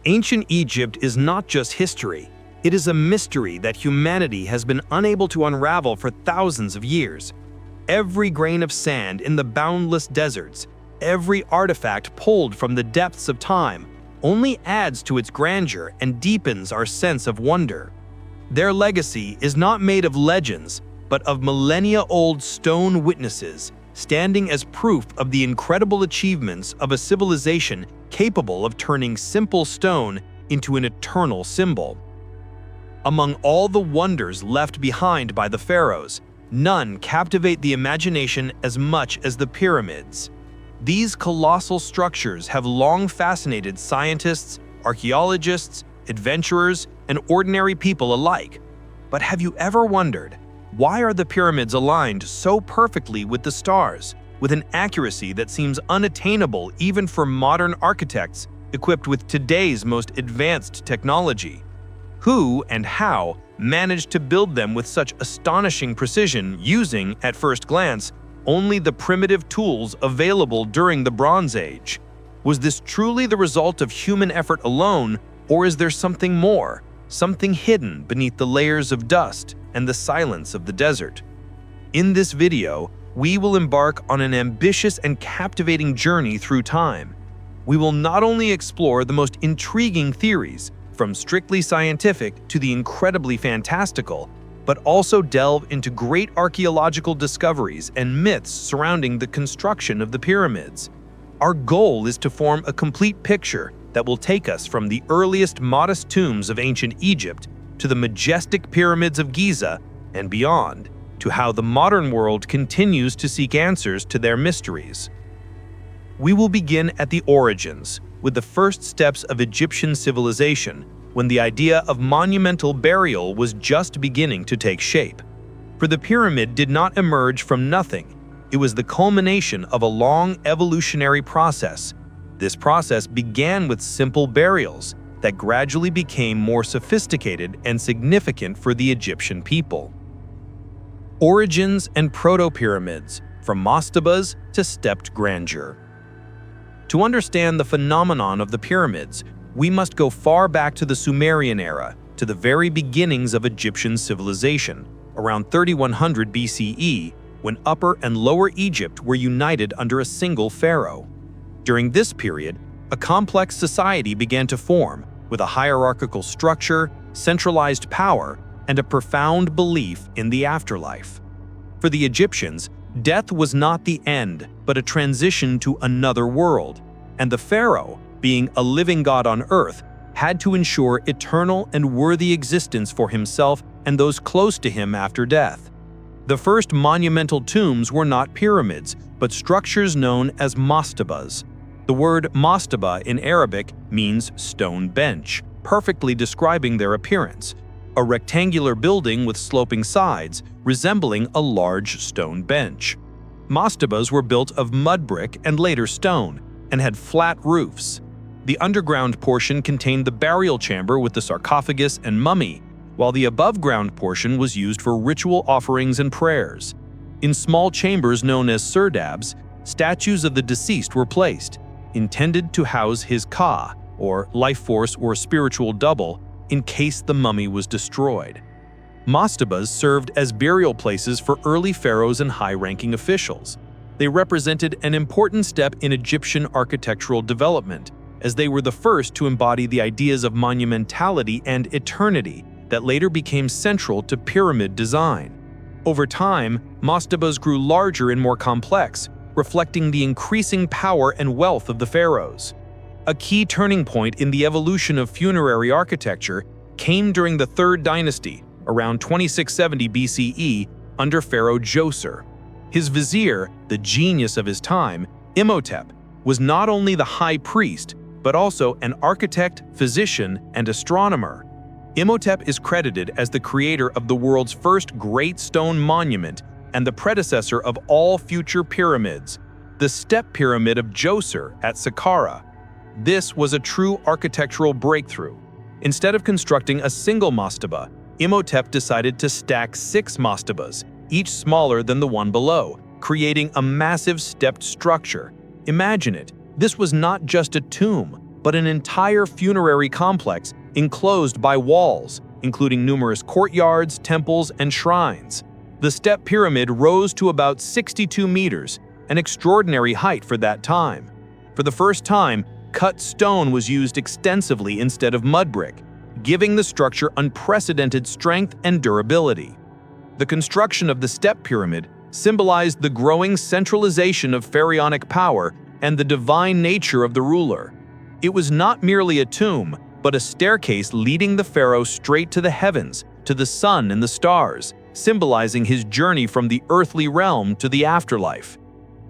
Ancient Egypt is not just history. It is a mystery that humanity has been unable to unravel for thousands of years. Every grain of sand in the boundless deserts, every artifact pulled from the depths of time, only adds to its grandeur and deepens our sense of wonder. Their legacy is not made of legends, but of millennia-old stone witnesses, standing as proof of the incredible achievements of a civilization capable of turning simple stone into an eternal symbol. Among all the wonders left behind by the pharaohs, none captivate the imagination as much as the pyramids. These colossal structures have long fascinated scientists, archaeologists, adventurers, and ordinary people alike. But have you ever wondered, why are the pyramids aligned so perfectly with the stars, with an accuracy that seems unattainable even for modern architects equipped with today's most advanced technology? Who and how managed to build them with such astonishing precision using, at first glance, only the primitive tools available during the Bronze Age? Was this truly the result of human effort alone, or is there something more, something hidden beneath the layers of dust and the silence of the desert? In this video, we will embark on an ambitious and captivating journey through time. We will not only explore the most intriguing theories, from strictly scientific to the incredibly fantastical, but also delve into great archaeological discoveries and myths surrounding the construction of the pyramids. Our goal is to form a complete picture that will take us from the earliest modest tombs of ancient Egypt to the majestic pyramids of Giza and beyond, to how the modern world continues to seek answers to their mysteries. We will begin at the origins, with the first steps of Egyptian civilization, when the idea of monumental burial was just beginning to take shape. For the pyramid did not emerge from nothing. It was the culmination of a long evolutionary process. This process began with simple burials that gradually became more sophisticated and significant for the Egyptian people. Origins and proto-pyramids, from mastabas to stepped grandeur. To understand the phenomenon of the pyramids, we must go far back to the Sumerian era, to the very beginnings of Egyptian civilization, around 3100 BCE, when Upper and Lower Egypt were united under a single pharaoh. During this period, a complex society began to form, with a hierarchical structure, centralized power, and a profound belief in the afterlife. For the Egyptians, death was not the end, but a transition to another world, and the pharaoh, being a living god on earth, had to ensure eternal and worthy existence for himself and those close to him after death. The first monumental tombs were not pyramids, but structures known as mastabas. The word mastaba in Arabic means stone bench, perfectly describing their appearance: a rectangular building with sloping sides, resembling a large stone bench. Mastabas were built of mud brick and later stone, and had flat roofs. The underground portion contained the burial chamber with the sarcophagus and mummy, while the above-ground portion was used for ritual offerings and prayers. In small chambers known as serdabs, statues of the deceased were placed, intended to house his ka, or life force or spiritual double, in case the mummy was destroyed. Mastabas served as burial places for early pharaohs and high-ranking officials. They represented an important step in Egyptian architectural development, as they were the first to embody the ideas of monumentality and eternity that later became central to pyramid design. Over time, mastabas grew larger and more complex, reflecting the increasing power and wealth of the pharaohs. A key turning point in the evolution of funerary architecture came during the Third Dynasty, around 2670 BCE, under Pharaoh Djoser. His vizier, the genius of his time, Imhotep, was not only the high priest, but also an architect, physician, and astronomer. Imhotep is credited as the creator of the world's first great stone monument and the predecessor of all future pyramids, the Step Pyramid of Djoser at Saqqara. This was a true architectural breakthrough. Instead of constructing a single mastaba, Imhotep decided to stack 6 mastabas, each smaller than the one below, creating a massive stepped structure. Imagine it, this was not just a tomb, but an entire funerary complex enclosed by walls, including numerous courtyards, temples, and shrines. The Step Pyramid rose to about 62 meters, an extraordinary height for that time. For the first time, cut stone was used extensively instead of mud brick, giving the structure unprecedented strength and durability. The construction of the Step Pyramid symbolized the growing centralization of pharaonic power and the divine nature of the ruler. It was not merely a tomb, but a staircase leading the pharaoh straight to the heavens, to the sun and the stars, symbolizing his journey from the earthly realm to the afterlife.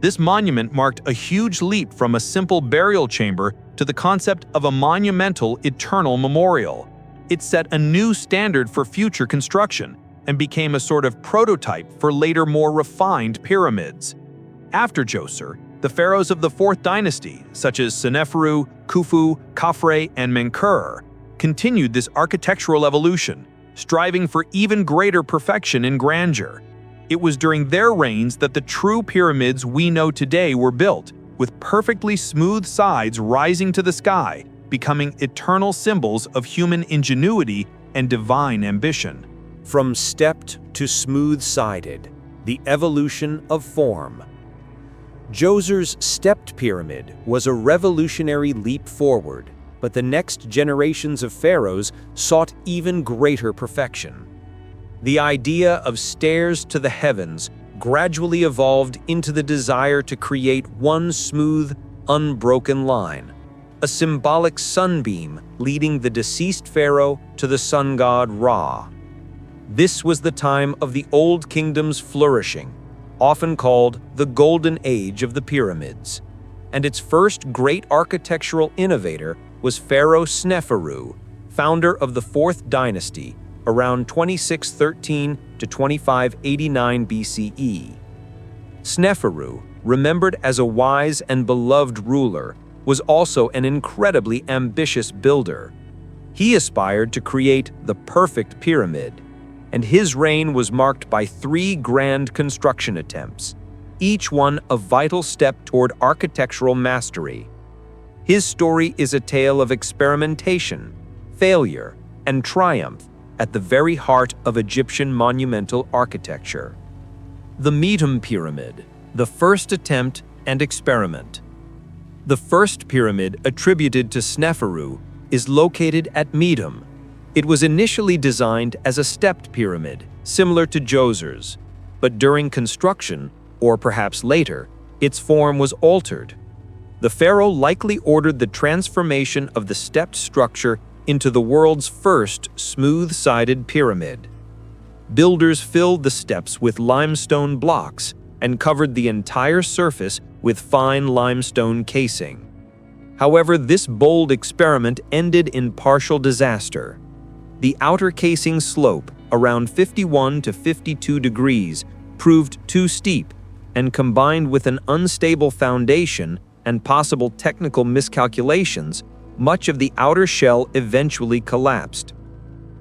This monument marked a huge leap from a simple burial chamber to the concept of a monumental, eternal memorial. It set a new standard for future construction and became a sort of prototype for later more refined pyramids. After Djoser, the pharaohs of the 4th dynasty, such as Sneferu, Khufu, Khafre, and Menkaure, continued this architectural evolution, striving for even greater perfection and grandeur. It was during their reigns that the true pyramids we know today were built, with perfectly smooth sides rising to the sky, becoming eternal symbols of human ingenuity and divine ambition. From stepped to smooth-sided, the evolution of form. Djoser's stepped pyramid was a revolutionary leap forward, but the next generations of pharaohs sought even greater perfection. The idea of stairs to the heavens gradually evolved into the desire to create one smooth, unbroken line, a symbolic sunbeam leading the deceased pharaoh to the sun god Ra. This was the time of the Old Kingdom's flourishing, often called the Golden Age of the Pyramids. And its first great architectural innovator was Pharaoh Sneferu, founder of the 4th dynasty, around 2613 to 2589 BCE. Sneferu, remembered as a wise and beloved ruler, was also an incredibly ambitious builder. He aspired to create the perfect pyramid, and his reign was marked by 3 grand construction attempts, each one a vital step toward architectural mastery. His story is a tale of experimentation, failure, and triumph at the very heart of Egyptian monumental architecture. The Meidum Pyramid, the first attempt and experiment. The first pyramid attributed to Sneferu is located at Meidum. It was initially designed as a stepped pyramid, similar to Djoser's, but during construction, or perhaps later, its form was altered. The pharaoh likely ordered the transformation of the stepped structure into the world's first smooth-sided pyramid. Builders filled the steps with limestone blocks and covered the entire surface with fine limestone casing. However, this bold experiment ended in partial disaster. The outer casing slope, around 51 to 52 degrees, proved too steep, and combined with an unstable foundation and possible technical miscalculations, much of the outer shell eventually collapsed.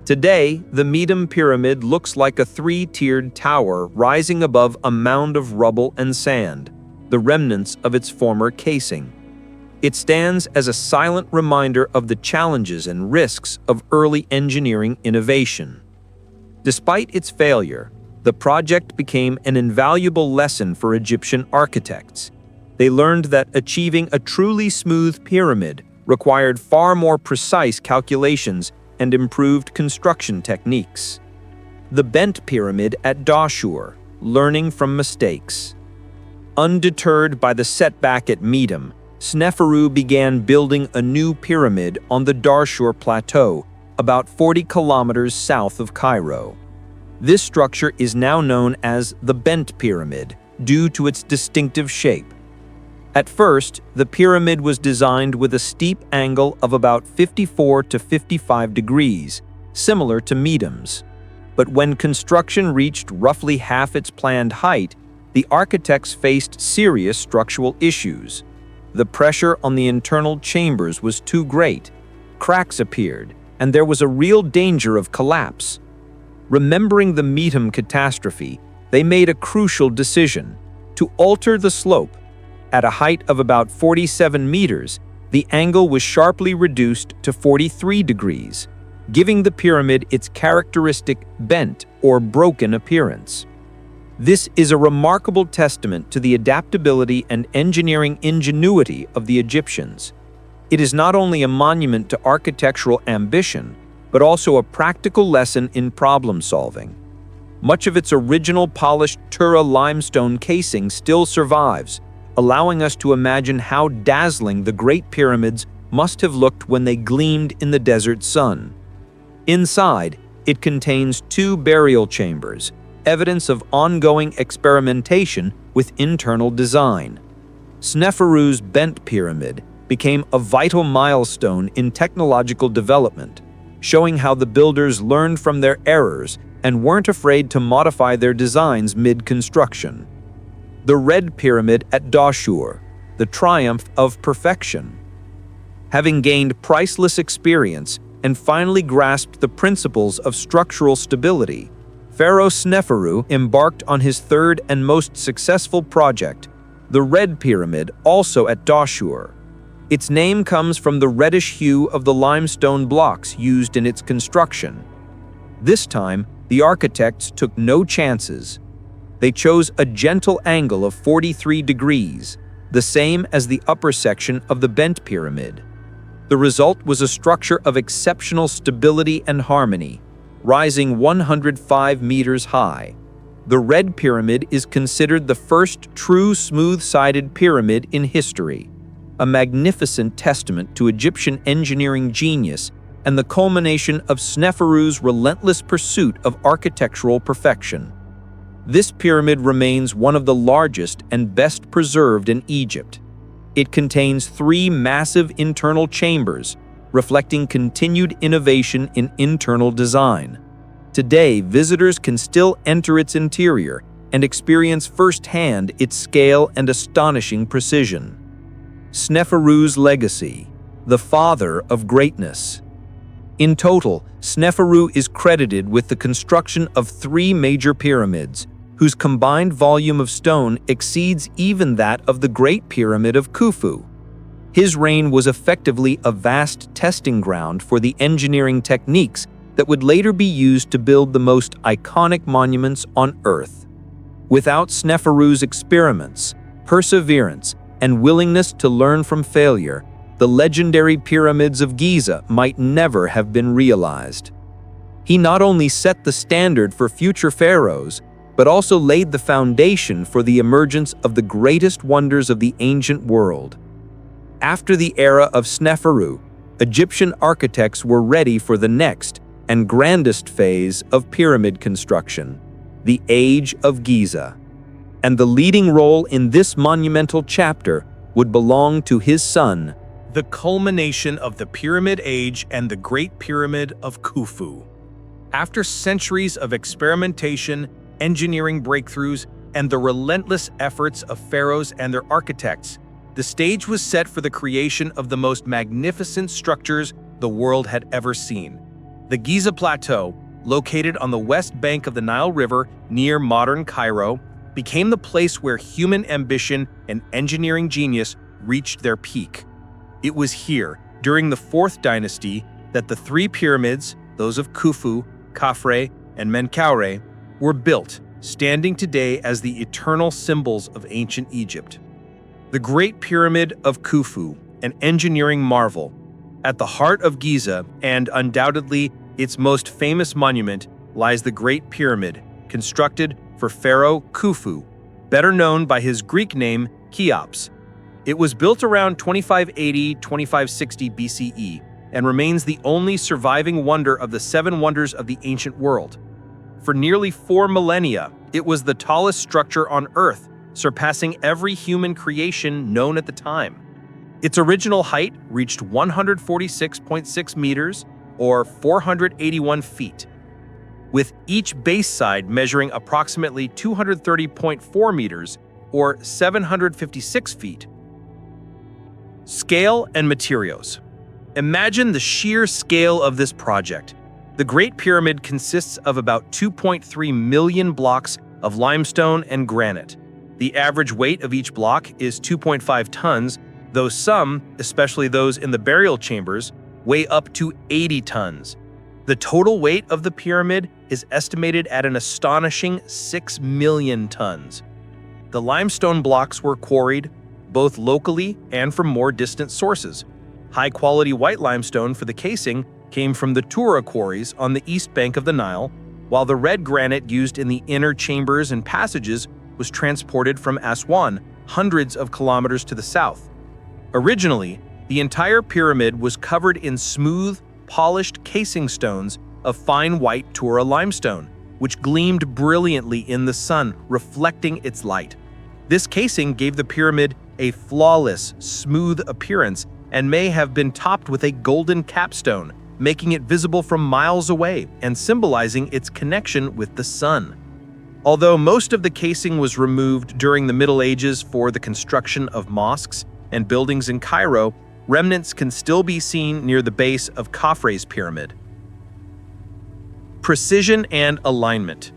Today, the Meidum Pyramid looks like a 3-tiered tower rising above a mound of rubble and sand, the remnants of its former casing. It stands as a silent reminder of the challenges and risks of early engineering innovation. Despite its failure, the project became an invaluable lesson for Egyptian architects. They learned that achieving a truly smooth pyramid required far more precise calculations and improved construction techniques. The bent pyramid at Dahshur, learning from mistakes. Undeterred by the setback at Meidum, Sneferu began building a new pyramid on the Dahshur Plateau, about 40 kilometers south of Cairo. This structure is now known as the Bent Pyramid due to its distinctive shape. At first, the pyramid was designed with a steep angle of about 54 to 55 degrees, similar to Meidum's. But when construction reached roughly half its planned height, the architects faced serious structural issues. The pressure on the internal chambers was too great, cracks appeared, and there was a real danger of collapse. Remembering the Meidum catastrophe, they made a crucial decision: to alter the slope. At a height of about 47 meters, the angle was sharply reduced to 43 degrees, giving the pyramid its characteristic bent or broken appearance. This is a remarkable testament to the adaptability and engineering ingenuity of the Egyptians. It is not only a monument to architectural ambition, but also a practical lesson in problem solving. Much of its original polished Tura limestone casing still survives, allowing us to imagine how dazzling the Great Pyramids must have looked when they gleamed in the desert sun. Inside, it contains 2 burial chambers, evidence of ongoing experimentation with internal design. Sneferu's bent pyramid became a vital milestone in technological development, showing how the builders learned from their errors and weren't afraid to modify their designs mid-construction. The Red Pyramid at Dahshur, the triumph of perfection. Having gained priceless experience and finally grasped the principles of structural stability, Pharaoh Sneferu embarked on his third and most successful project, the Red Pyramid, also at Dahshur. Its name comes from the reddish hue of the limestone blocks used in its construction. This time, the architects took no chances. They chose a gentle angle of 43 degrees, the same as the upper section of the bent pyramid. The result was a structure of exceptional stability and harmony, rising 105 meters high. The Red Pyramid is considered the first true smooth-sided pyramid in history, a magnificent testament to Egyptian engineering genius and the culmination of Sneferu's relentless pursuit of architectural perfection. This pyramid remains one of the largest and best preserved in Egypt. It contains 3 massive internal chambers, reflecting continued innovation in internal design. Today, visitors can still enter its interior and experience firsthand its scale and astonishing precision. Sneferu's legacy, the father of greatness. In total, Sneferu is credited with the construction of 3 major pyramids, whose combined volume of stone exceeds even that of the Great Pyramid of Khufu. His reign was effectively a vast testing ground for the engineering techniques that would later be used to build the most iconic monuments on Earth. Without Sneferu's experiments, perseverance, and willingness to learn from failure, the legendary pyramids of Giza might never have been realized. He not only set the standard for future pharaohs, but also laid the foundation for the emergence of the greatest wonders of the ancient world. After the era of Sneferu, Egyptian architects were ready for the next and grandest phase of pyramid construction, the Age of Giza. And the leading role in this monumental chapter would belong to his son, The culmination of the Pyramid Age and the Great Pyramid of Khufu. After centuries of experimentation, engineering breakthroughs, and the relentless efforts of pharaohs and their architects, the stage was set for the creation of the most magnificent structures the world had ever seen. The Giza Plateau, located on the west bank of the Nile River near modern Cairo, became the place where human ambition and engineering genius reached their peak. It was here, during the 4th dynasty, that the 3 pyramids, those of Khufu, Khafre, and Menkaure, were built, standing today as the eternal symbols of ancient Egypt. The Great Pyramid of Khufu, an engineering marvel, at the heart of Giza, and undoubtedly its most famous monument, lies the Great Pyramid, constructed for Pharaoh Khufu, better known by his Greek name Cheops. It was built around 2580–2560 BCE and remains the only surviving wonder of the 7 wonders of the ancient world. For nearly 4 millennia, it was the tallest structure on Earth, surpassing every human creation known at the time. Its original height reached 146.6 meters, or 481 feet, with each base side measuring approximately 230.4 meters, or 756 feet. Scale and materials. Imagine the sheer scale of this project. The Great Pyramid consists of about 2.3 million blocks of limestone and granite. The average weight of each block is 2.5 tons, though some, especially those in the burial chambers, weigh up to 80 tons. The total weight of the pyramid is estimated at an astonishing 6 million tons. The limestone blocks were quarried, both locally and from more distant sources. High-quality white limestone for the casing came from the Tura quarries on the east bank of the Nile, while the red granite used in the inner chambers and passages was transported from Aswan, hundreds of kilometers to the south. Originally, the entire pyramid was covered in smooth, polished casing stones of fine white Tura limestone, which gleamed brilliantly in the sun, reflecting its light. This casing gave the pyramid a flawless, smooth appearance and may have been topped with a golden capstone, making it visible from miles away and symbolizing its connection with the sun. Although most of the casing was removed during the Middle Ages for the construction of mosques and buildings in Cairo, remnants can still be seen near the base of Khafre's pyramid. Precision and alignment.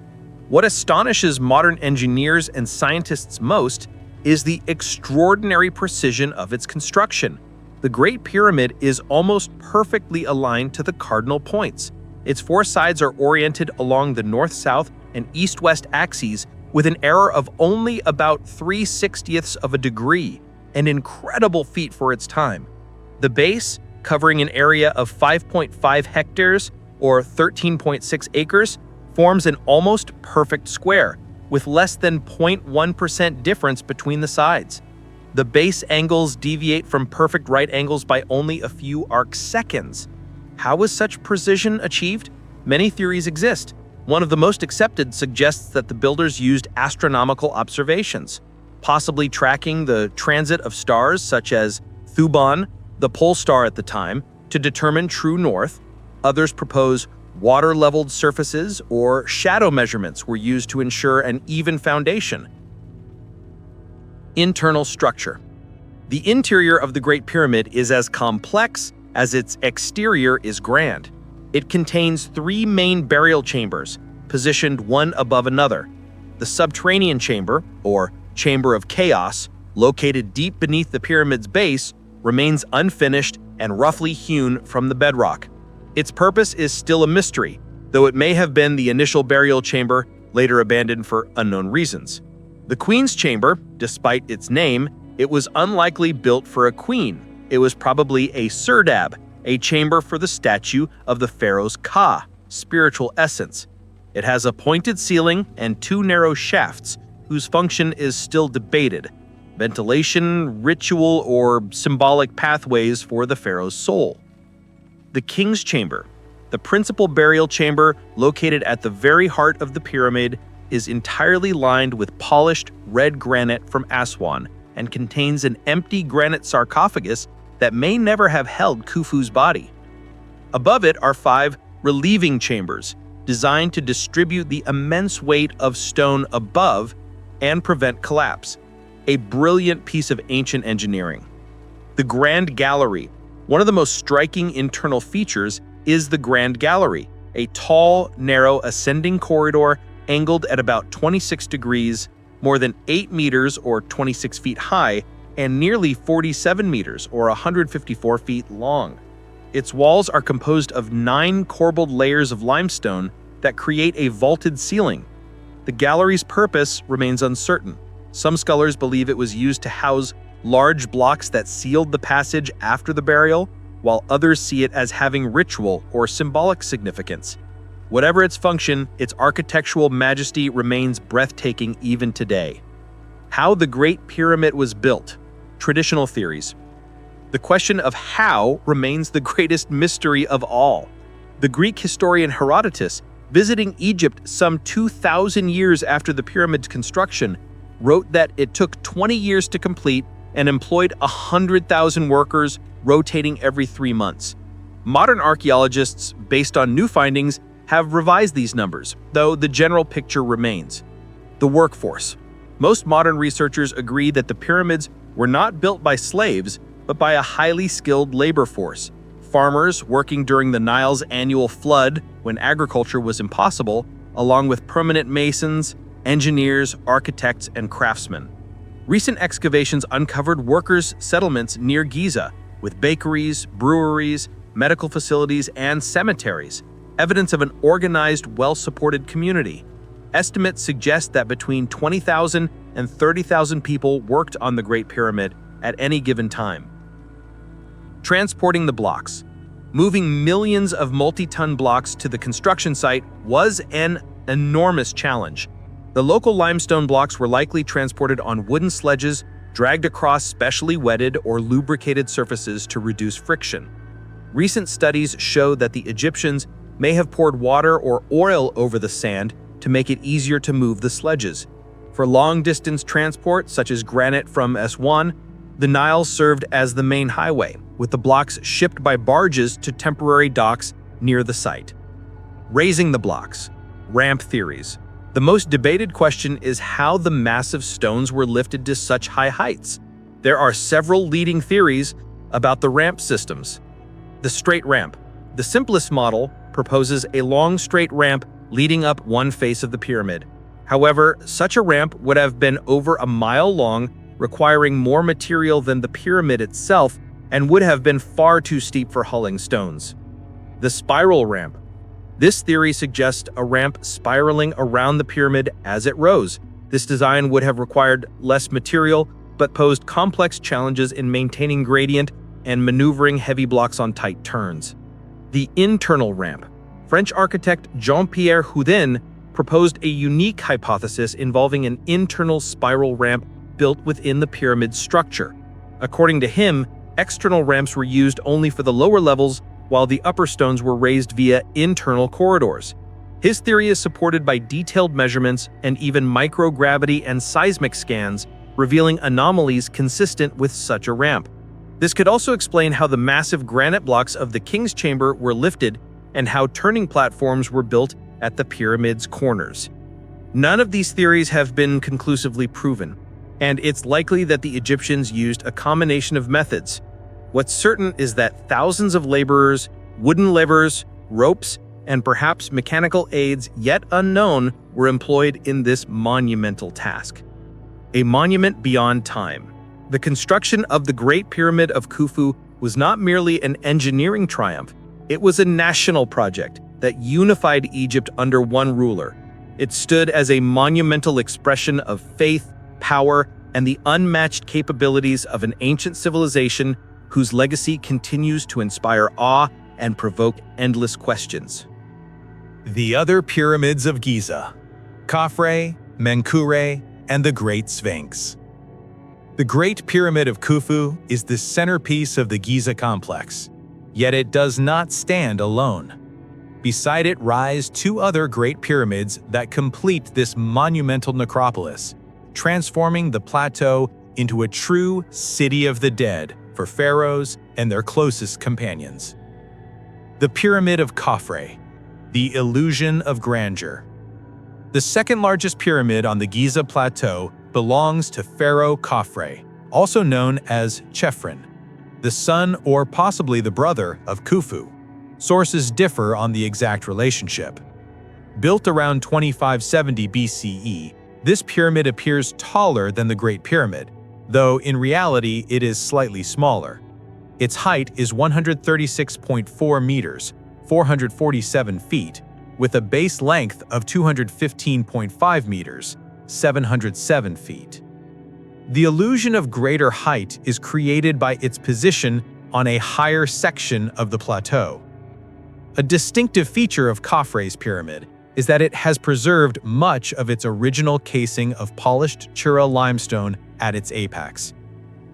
What astonishes modern engineers and scientists most is the extraordinary precision of its construction. The Great Pyramid is almost perfectly aligned to the cardinal points. Its four sides are oriented along the north-south and east-west axes with an error of only about 3/60ths of a degree, an incredible feat for its time. The base, covering an area of 5.5 hectares or 13.6 acres, forms an almost perfect square, with less than 0.1% difference between the sides. The base angles deviate from perfect right angles by only a few arcseconds. How was such precision achieved? Many theories exist. One of the most accepted suggests that the builders used astronomical observations, possibly tracking the transit of stars such as Thuban, the pole star at the time, to determine true north. Others propose water-leveled surfaces or shadow measurements were used to ensure an even foundation. Internal structure. The interior of the Great Pyramid is as complex as its exterior is grand. It contains three main burial chambers, positioned one above another. The subterranean chamber, or Chamber of Chaos, located deep beneath the pyramid's base, remains unfinished and roughly hewn from the bedrock. Its purpose is still a mystery, though it may have been the initial burial chamber, later abandoned for unknown reasons. The Queen's Chamber, despite its name, it was unlikely built for a queen. It was probably a serdab, a chamber for the statue of the pharaoh's Ka, spiritual essence. It has a pointed ceiling and two narrow shafts, whose function is still debated: ventilation, ritual, or symbolic pathways for the pharaoh's soul. The King's Chamber, the principal burial chamber located at the very heart of the pyramid, is entirely lined with polished red granite from Aswan and contains an empty granite sarcophagus that may never have held Khufu's body. Above it are 5 relieving chambers, designed to distribute the immense weight of stone above and prevent collapse. A brilliant piece of ancient engineering. The Grand Gallery. One of the most striking internal features is the Grand Gallery, a tall, narrow ascending corridor angled at about 26 degrees, more than 8 meters or 26 feet high, and nearly 47 meters or 154 feet long. Its walls are composed of 9 corbelled layers of limestone that create a vaulted ceiling. The gallery's purpose remains uncertain. Some scholars believe it was used to house large blocks that sealed the passage after the burial, while others see it as having ritual or symbolic significance. Whatever its function, its architectural majesty remains breathtaking even today. How the Great Pyramid was built. Traditional theories. The question of how remains the greatest mystery of all. The Greek historian Herodotus, visiting Egypt some 2,000 years after the pyramid's construction, wrote that it took 20 years to complete and employed 100,000 workers rotating every 3 months. Modern archaeologists, based on new findings, have revised these numbers, though the general picture remains. The workforce. Most modern researchers agree that the pyramids were not built by slaves, but by a highly skilled labor force. Farmers working during the Nile's annual flood when agriculture was impossible, along with permanent masons, engineers, architects, and craftsmen. Recent excavations uncovered workers' settlements near Giza, with bakeries, breweries, medical facilities, and cemeteries, evidence of an organized, well-supported community. Estimates suggest that between 20,000 and 30,000 people worked on the Great Pyramid at any given time. Transporting the blocks. Moving millions of multi-ton blocks to the construction site was an enormous challenge. The local limestone blocks were likely transported on wooden sledges, dragged across specially wetted or lubricated surfaces to reduce friction. Recent studies show that the Egyptians may have poured water or oil over the sand to make it easier to move the sledges. For long-distance transport, such as granite from Aswan, the Nile served as the main highway, with the blocks shipped by barges to temporary docks near the site. Raising the blocks. Ramp theories. The most debated question is how the massive stones were lifted to such high heights. There are several leading theories about the ramp systems. The straight ramp. The simplest model proposes a long straight ramp leading up one face of the pyramid. However, such a ramp would have been over a mile long, requiring more material than the pyramid itself, and would have been far too steep for hauling stones. The spiral ramp. This theory suggests a ramp spiraling around the pyramid as it rose. This design would have required less material, but posed complex challenges in maintaining gradient and maneuvering heavy blocks on tight turns. The internal ramp. French architect Jean-Pierre Houdin proposed a unique hypothesis involving an internal spiral ramp built within the pyramid's structure. According to him, external ramps were used only for the lower levels, while the upper stones were raised via internal corridors. His theory is supported by detailed measurements and even microgravity and seismic scans, revealing anomalies consistent with such a ramp. This could also explain how the massive granite blocks of the king's chamber were lifted and how turning platforms were built at the pyramid's corners. None of these theories have been conclusively proven, and it's likely that the Egyptians used a combination of methods. What's certain is that thousands of laborers, wooden levers, ropes, and perhaps mechanical aids yet unknown were employed in this monumental task. A monument beyond time. The construction of the Great Pyramid of Khufu was not merely an engineering triumph, it was a national project that unified Egypt under one ruler. It stood as a monumental expression of faith, power, and the unmatched capabilities of an ancient civilization whose legacy continues to inspire awe and provoke endless questions. The other pyramids of Giza: Khafre, Menkaure, and the Great Sphinx. The Great Pyramid of Khufu is the centerpiece of the Giza complex, yet it does not stand alone. Beside it rise two other great pyramids that complete this monumental necropolis, transforming the plateau into a true city of the dead for pharaohs and their closest companions. The Pyramid of Khafre, the illusion of grandeur. The second largest pyramid on the Giza Plateau belongs to Pharaoh Khafre, also known as Chephren, the son or possibly the brother of Khufu. Sources differ on the exact relationship. Built around 2570 BCE, this pyramid appears taller than the Great Pyramid, though in reality it is slightly smaller. Its height is 136.4 meters, 447 feet, with a base length of 215.5 meters, 707 feet. The illusion of greater height is created by its position on a higher section of the plateau. A distinctive feature of Khafre's pyramid is that it has preserved much of its original casing of polished Chura limestone at its apex.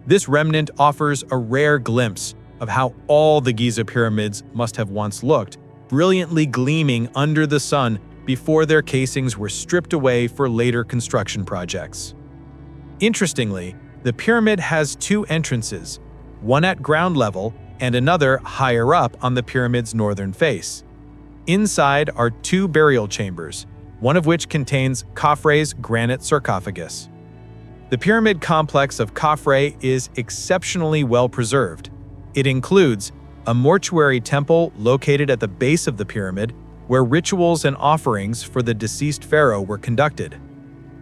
This remnant offers a rare glimpse of how all the Giza pyramids must have once looked, brilliantly gleaming under the sun before their casings were stripped away for later construction projects. Interestingly, the pyramid has two entrances, one at ground level and another higher up on the pyramid's northern face. Inside are two burial chambers, one of which contains Khafre's granite sarcophagus. The pyramid complex of Khafre is exceptionally well preserved. It includes a mortuary temple located at the base of the pyramid, where rituals and offerings for the deceased pharaoh were conducted.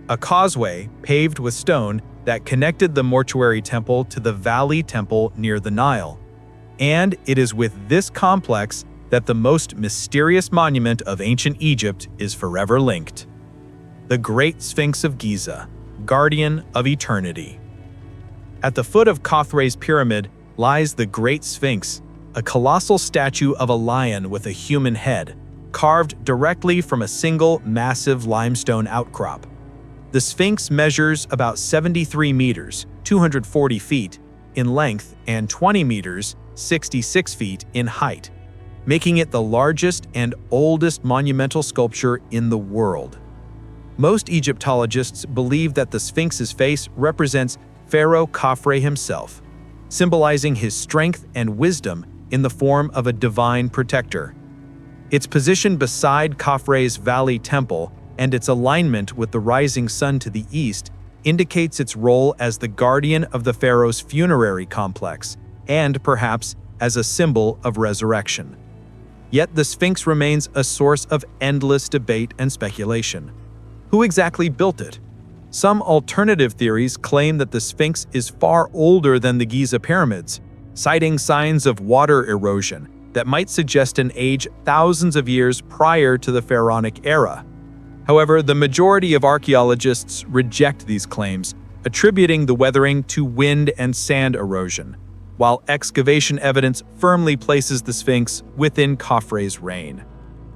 A causeway, paved with stone, that connected the mortuary temple to the valley temple near the Nile. And it is with this complex that the most mysterious monument of ancient Egypt is forever linked: the Great Sphinx of Giza, guardian of eternity. At the foot of Khafre's pyramid lies the Great Sphinx, a colossal statue of a lion with a human head, carved directly from a single massive limestone outcrop. The Sphinx measures about 73 meters, 240 feet, in length and 20 meters, 66 feet, in height, making it the largest and oldest monumental sculpture in the world. Most Egyptologists believe that the Sphinx's face represents Pharaoh Khafre himself, symbolizing his strength and wisdom in the form of a divine protector. Its position beside Khafre's valley temple and its alignment with the rising sun to the east indicates its role as the guardian of the pharaoh's funerary complex and perhaps as a symbol of resurrection. Yet the Sphinx remains a source of endless debate and speculation. Who exactly built it? Some alternative theories claim that the Sphinx is far older than the Giza pyramids, citing signs of water erosion that might suggest an age thousands of years prior to the pharaonic era. However, the majority of archaeologists reject these claims, attributing the weathering to wind and sand erosion, while excavation evidence firmly places the Sphinx within Khafre's reign.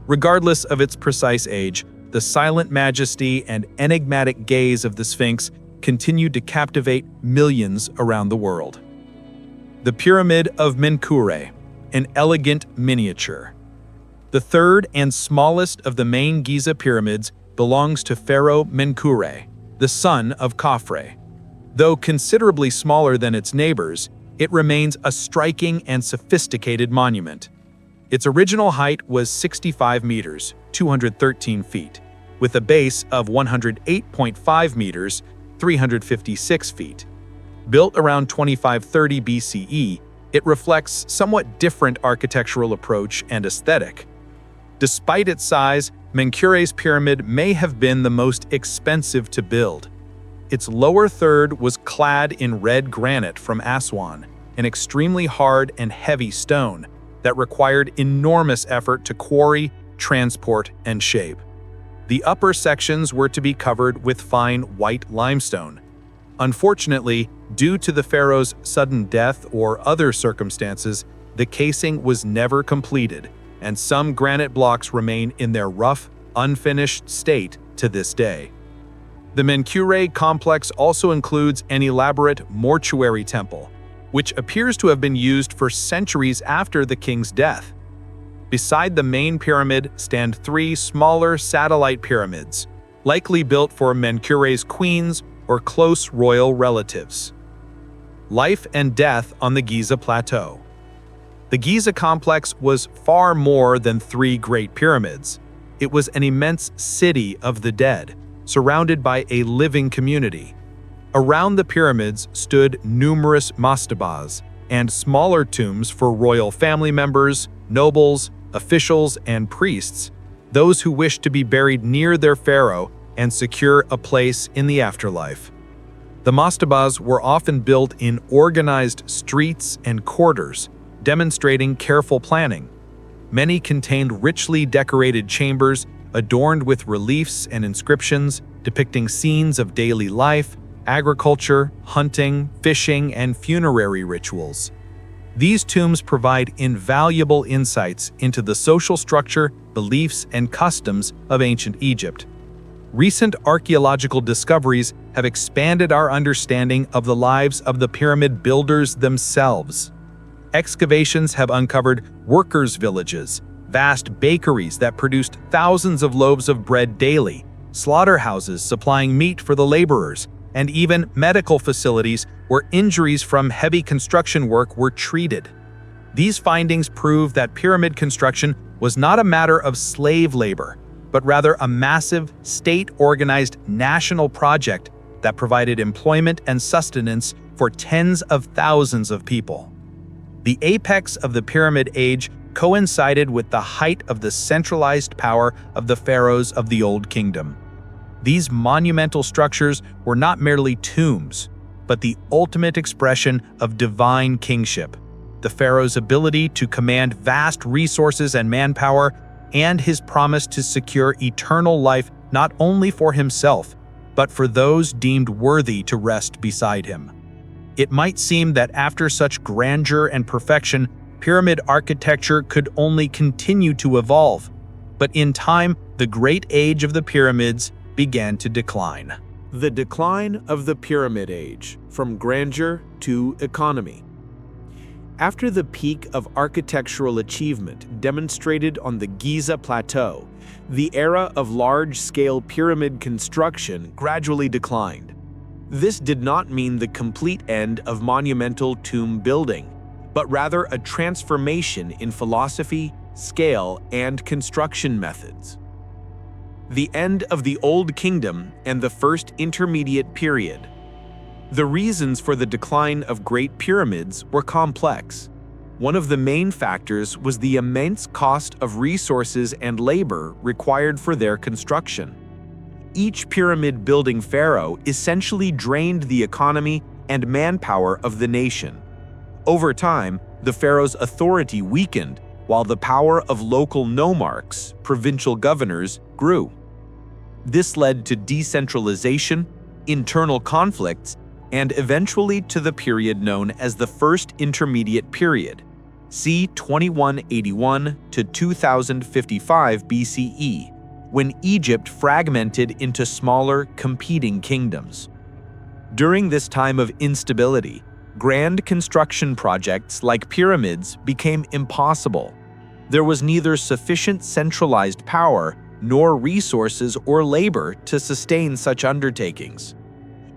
Regardless of its precise age, the silent majesty and enigmatic gaze of the Sphinx continued to captivate millions around the world. The Pyramid of Menkaure, an elegant miniature. The third and smallest of the main Giza pyramids belongs to Pharaoh Menkaure, the son of Khafre. Though considerably smaller than its neighbors, it remains a striking and sophisticated monument. Its original height was 65 meters, 213 feet, with a base of 108.5 meters, 356 feet. Built around 2530 BCE, it reflects somewhat different architectural approach and aesthetic. Despite its size, Menkaure's pyramid may have been the most expensive to build. Its lower third was clad in red granite from Aswan, an extremely hard and heavy stone that required enormous effort to quarry, transport, and shape. The upper sections were to be covered with fine white limestone. Unfortunately, due to the pharaoh's sudden death or other circumstances, the casing was never completed, and some granite blocks remain in their rough, unfinished state to this day. The Menkaure complex also includes an elaborate mortuary temple, which appears to have been used for centuries after the king's death. Beside the main pyramid stand three smaller satellite pyramids, likely built for Menkaure's queens or close royal relatives. Life and death on the Giza Plateau. The Giza complex was far more than three great pyramids. It was an immense city of the dead, surrounded by a living community. Around the pyramids stood numerous mastabas and smaller tombs for royal family members, nobles, officials, and priests, those who wished to be buried near their pharaoh and secure a place in the afterlife. The mastabas were often built in organized streets and quarters, demonstrating careful planning. Many contained richly decorated chambers adorned with reliefs and inscriptions depicting scenes of daily life, agriculture, hunting, fishing, and funerary rituals. These tombs provide invaluable insights into the social structure, beliefs, and customs of ancient Egypt. Recent archaeological discoveries have expanded our understanding of the lives of the pyramid builders themselves. Excavations have uncovered workers' villages, vast bakeries that produced thousands of loaves of bread daily, slaughterhouses supplying meat for the laborers, and even medical facilities where injuries from heavy construction work were treated. These findings prove that pyramid construction was not a matter of slave labor, but rather a massive, state-organized national project that provided employment and sustenance for tens of thousands of people. The apex of the pyramid age coincided with the height of the centralized power of the pharaohs of the Old Kingdom. These monumental structures were not merely tombs, but the ultimate expression of divine kingship. The pharaoh's ability to command vast resources and manpower, and his promise to secure eternal life not only for himself, but for those deemed worthy to rest beside him. It might seem that after such grandeur and perfection, pyramid architecture could only continue to evolve. But in time, the great age of the pyramids began to decline. The decline of the Pyramid Age, from grandeur to economy. After the peak of architectural achievement demonstrated on the Giza Plateau, the era of large-scale pyramid construction gradually declined. This did not mean the complete end of monumental tomb building, but rather a transformation in philosophy, scale, and construction methods. The end of the Old Kingdom and the First Intermediate Period. The reasons for the decline of Great Pyramids were complex. One of the main factors was the immense cost of resources and labor required for their construction. Each pyramid-building pharaoh essentially drained the economy and manpower of the nation. Over time, the pharaoh's authority weakened, while the power of local nomarchs, provincial governors, grew. This led to decentralization, internal conflicts, and eventually to the period known as the First Intermediate Period, c. 2181 to 2055 BCE, when Egypt fragmented into smaller, competing kingdoms. During this time of instability, grand construction projects like pyramids became impossible. There was neither sufficient centralized power nor resources or labor to sustain such undertakings.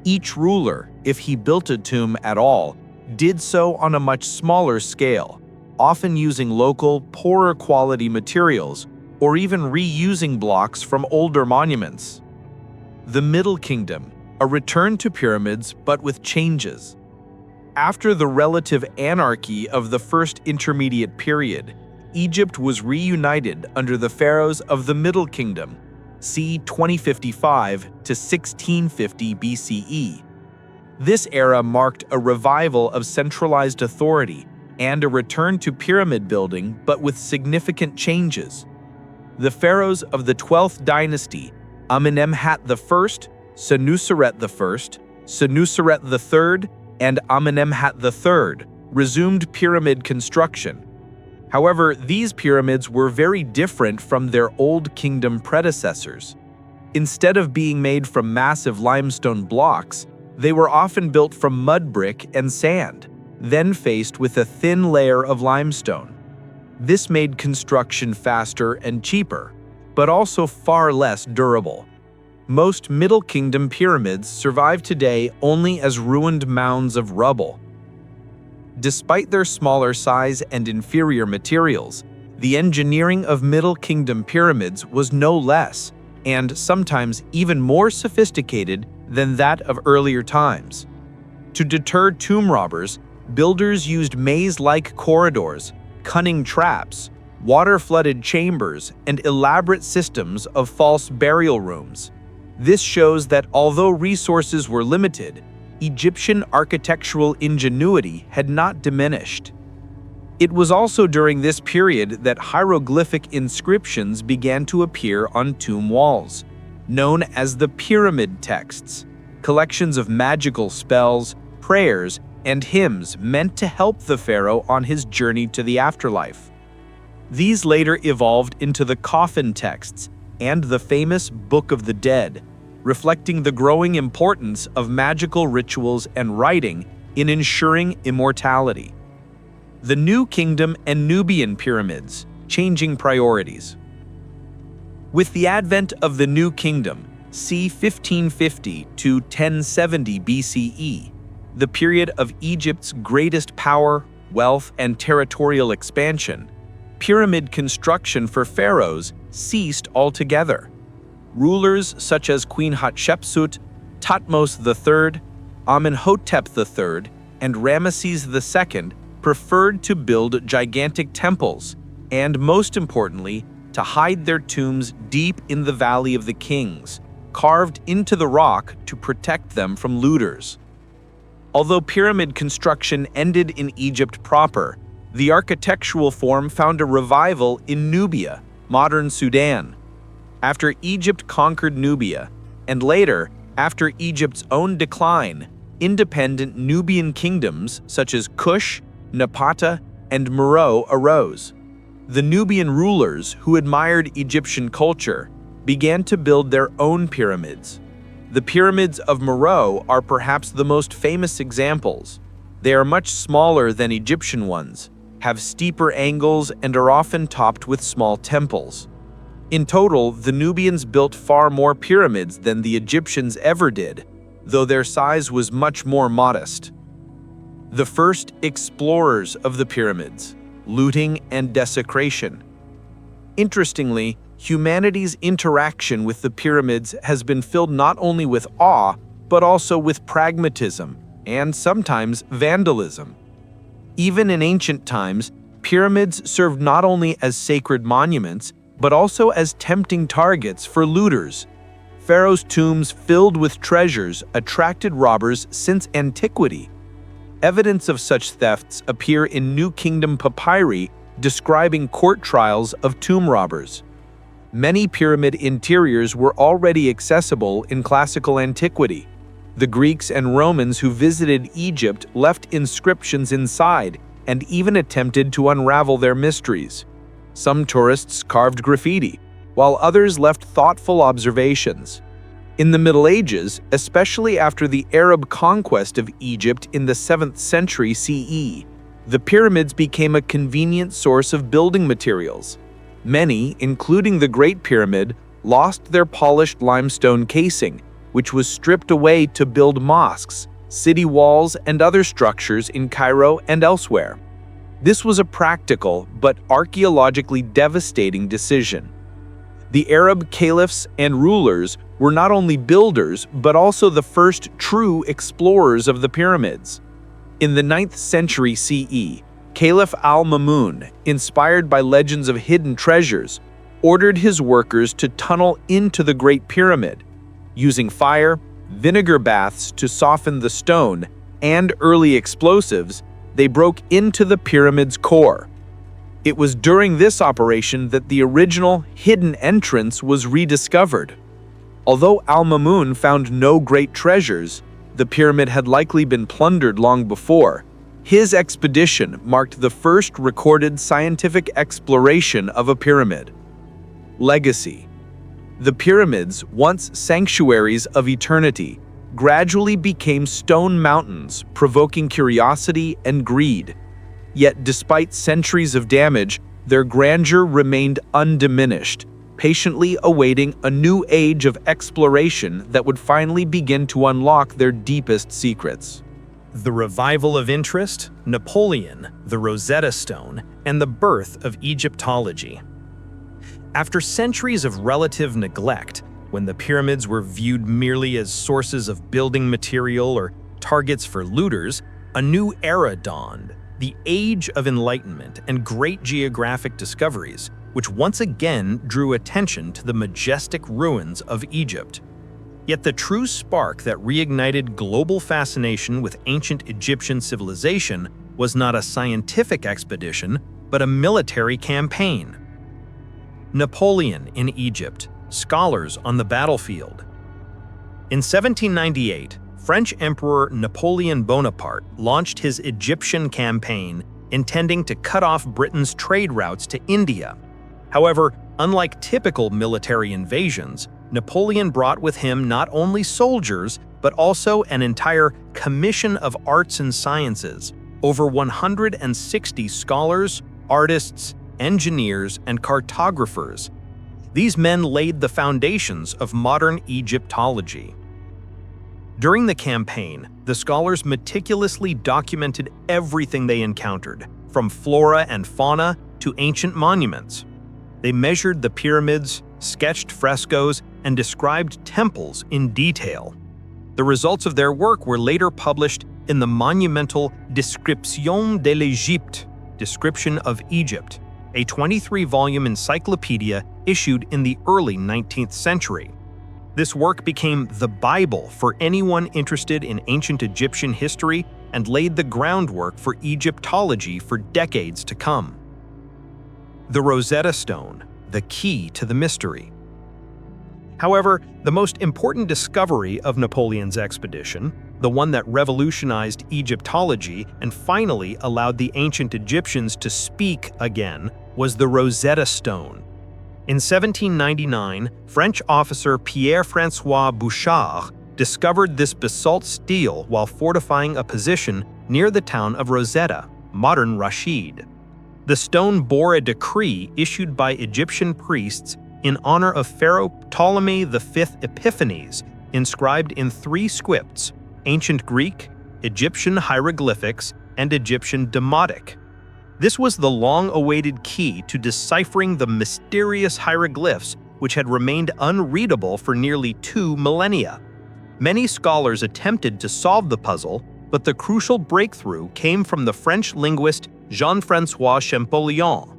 Each ruler, if he built a tomb at all, did so on a much smaller scale, often using local, poorer quality materials or even reusing blocks from older monuments. The Middle Kingdom, a return to pyramids but with changes. After the relative anarchy of the First Intermediate Period, Egypt was reunited under the pharaohs of the Middle Kingdom, c. 2055 to 1650 BCE. This era marked a revival of centralized authority and a return to pyramid building, but with significant changes. The pharaohs of the 12th dynasty, Amenemhat I, Senuseret I, Senuseret III, and Amenemhat III, resumed pyramid construction. However, these pyramids were very different from their Old Kingdom predecessors. Instead of being made from massive limestone blocks, they were often built from mud brick and sand, then faced with a thin layer of limestone. This made construction faster and cheaper, but also far less durable. Most Middle Kingdom pyramids survive today only as ruined mounds of rubble. Despite their smaller size and inferior materials, the engineering of Middle Kingdom pyramids was no less, and sometimes even more sophisticated than that of earlier times. To deter tomb robbers, builders used maze-like corridors, cunning traps, water-flooded chambers, and elaborate systems of false burial rooms. This shows that although resources were limited, Egyptian architectural ingenuity had not diminished. It was also during this period that hieroglyphic inscriptions began to appear on tomb walls, known as the pyramid texts, collections of magical spells, prayers, and hymns meant to help the pharaoh on his journey to the afterlife. These later evolved into the coffin texts and the famous Book of the Dead, reflecting the growing importance of magical rituals and writing in ensuring immortality. The New Kingdom and Nubian pyramids, changing priorities. With the advent of the New Kingdom, c. 1550 to 1070 BCE, the period of Egypt's greatest power, wealth, and territorial expansion, pyramid construction for pharaohs ceased altogether. Rulers such as Queen Hatshepsut, Thutmose III, Amenhotep III, and Ramesses II preferred to build gigantic temples, and most importantly, to hide their tombs deep in the Valley of the Kings, carved into the rock to protect them from looters. Although pyramid construction ended in Egypt proper, the architectural form found a revival in Nubia, modern Sudan. After Egypt conquered Nubia, and later, after Egypt's own decline, independent Nubian kingdoms such as Kush, Napata, and Meroe arose. The Nubian rulers, who admired Egyptian culture, began to build their own pyramids. The pyramids of Meroe are perhaps the most famous examples. They are much smaller than Egyptian ones, have steeper angles, and are often topped with small temples. In total, the Nubians built far more pyramids than the Egyptians ever did, though their size was much more modest. The first explorers of the pyramids, looting and desecration. Interestingly, humanity's interaction with the pyramids has been filled not only with awe, but also with pragmatism and sometimes vandalism. Even in ancient times, pyramids served not only as sacred monuments, but also as tempting targets for looters. Pharaohs' tombs filled with treasures attracted robbers since antiquity. Evidence of such thefts appear in New Kingdom papyri describing court trials of tomb robbers. Many pyramid interiors were already accessible in classical antiquity. The Greeks and Romans who visited Egypt left inscriptions inside and even attempted to unravel their mysteries. Some tourists carved graffiti, while others left thoughtful observations. In the Middle Ages, especially after the Arab conquest of Egypt in the 7th century CE, the pyramids became a convenient source of building materials. Many, including the Great Pyramid, lost their polished limestone casing, which was stripped away to build mosques, city walls, and other structures in Cairo and elsewhere. This was a practical but archaeologically devastating decision. The Arab caliphs and rulers were not only builders but also the first true explorers of the pyramids. In the 9th century CE, Caliph al-Mamun, inspired by legends of hidden treasures, ordered his workers to tunnel into the Great Pyramid. Using fire, vinegar baths to soften the stone, and early explosives, they broke into the pyramid's core. It was during this operation that the original hidden entrance was rediscovered. Although al-Mamun found no great treasures, the pyramid had likely been plundered long before. His expedition marked the first recorded scientific exploration of a pyramid. Legacy. The pyramids, once sanctuaries of eternity, gradually became stone mountains, provoking curiosity and greed. Yet despite centuries of damage, their grandeur remained undiminished, patiently awaiting a new age of exploration that would finally begin to unlock their deepest secrets. The revival of interest, Napoleon, the Rosetta Stone, and the birth of Egyptology. After centuries of relative neglect, when the pyramids were viewed merely as sources of building material or targets for looters, a new era dawned, the Age of Enlightenment and great geographic discoveries, which once again drew attention to the majestic ruins of Egypt. Yet the true spark that reignited global fascination with ancient Egyptian civilization was not a scientific expedition, but a military campaign. Napoleon in Egypt, scholars on the battlefield. In 1798, French Emperor Napoleon Bonaparte launched his Egyptian campaign, intending to cut off Britain's trade routes to India. However, unlike typical military invasions, Napoleon brought with him not only soldiers, but also an entire commission of arts and sciences, over 160 scholars, artists, engineers, and cartographers. These men laid the foundations of modern Egyptology. During the campaign, the scholars meticulously documented everything they encountered, from flora and fauna to ancient monuments. They measured the pyramids, sketched frescoes, and described temples in detail. The results of their work were later published in the monumental Description de l'Égypte, Description of Egypt, a 23-volume encyclopedia issued in the early 19th century. This work became the Bible for anyone interested in ancient Egyptian history and laid the groundwork for Egyptology for decades to come. The Rosetta Stone, the key to the mystery. However, the most important discovery of Napoleon's expedition, the one that revolutionized Egyptology and finally allowed the ancient Egyptians to speak again, was the Rosetta Stone. In 1799, French officer Pierre-François Bouchard discovered this basalt stele while fortifying a position near the town of Rosetta, modern Rashid. The stone bore a decree issued by Egyptian priests in honor of Pharaoh Ptolemy V Epiphanes, inscribed in 3 scripts: ancient Greek, Egyptian hieroglyphics, and Egyptian Demotic. This was the long-awaited key to deciphering the mysterious hieroglyphs which had remained unreadable for nearly 2 millennia. Many scholars attempted to solve the puzzle, but the crucial breakthrough came from the French linguist Jean-François Champollion.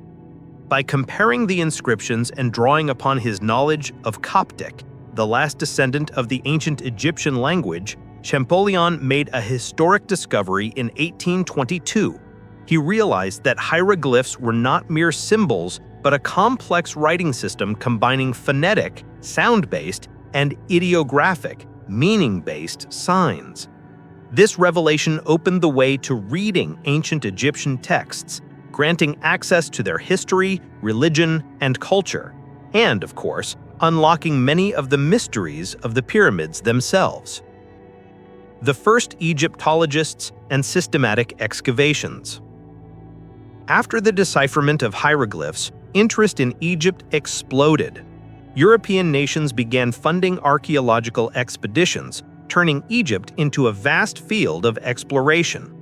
By comparing the inscriptions and drawing upon his knowledge of Coptic, the last descendant of the ancient Egyptian language, Champollion made a historic discovery in 1822. He realized that hieroglyphs were not mere symbols, but a complex writing system combining phonetic, sound-based, and ideographic, meaning-based signs. This revelation opened the way to reading ancient Egyptian texts, granting access to their history, religion, and culture, and, of course, unlocking many of the mysteries of the pyramids themselves. The first Egyptologists and systematic excavations. After the decipherment of hieroglyphs, interest in Egypt exploded. European nations began funding archaeological expeditions, turning Egypt into a vast field of exploration.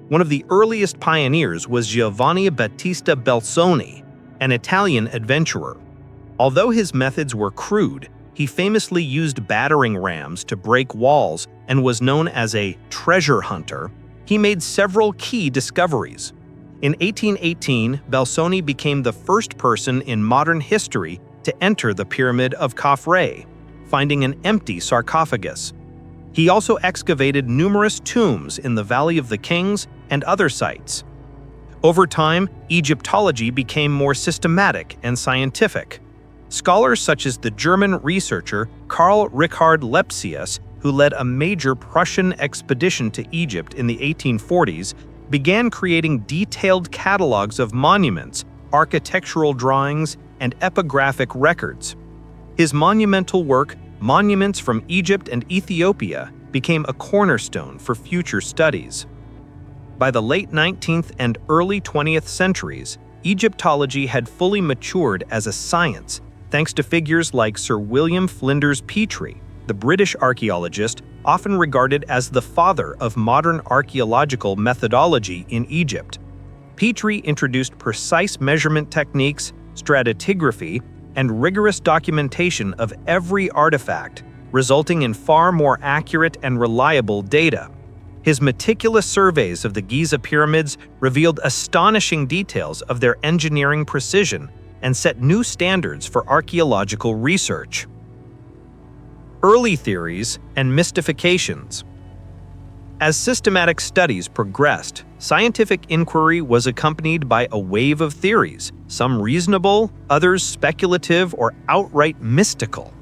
One of the earliest pioneers was Giovanni Battista Belzoni, an Italian adventurer. Although his methods were crude, he famously used battering rams to break walls and was known as a treasure hunter. He made several key discoveries. In 1818, Belzoni became the first person in modern history to enter the Pyramid of Khafre, finding an empty sarcophagus. He also excavated numerous tombs in the Valley of the Kings and other sites. Over time, Egyptology became more systematic and scientific. Scholars such as the German researcher Karl Richard Lepsius, who led a major Prussian expedition to Egypt in the 1840s, began creating detailed catalogs of monuments, architectural drawings, and epigraphic records. His monumental work, Monuments from Egypt and Ethiopia, became a cornerstone for future studies. By the late 19th and early 20th centuries, Egyptology had fully matured as a science, thanks to figures like Sir William Flinders Petrie, the British archaeologist often regarded as the father of modern archaeological methodology in Egypt. Petrie introduced precise measurement techniques, stratigraphy, and rigorous documentation of every artifact, resulting in far more accurate and reliable data. His meticulous surveys of the Giza pyramids revealed astonishing details of their engineering precision and set new standards for archaeological research. Early theories and mystifications. As systematic studies progressed, scientific inquiry was accompanied by a wave of theories, some reasonable, others speculative or outright mystical.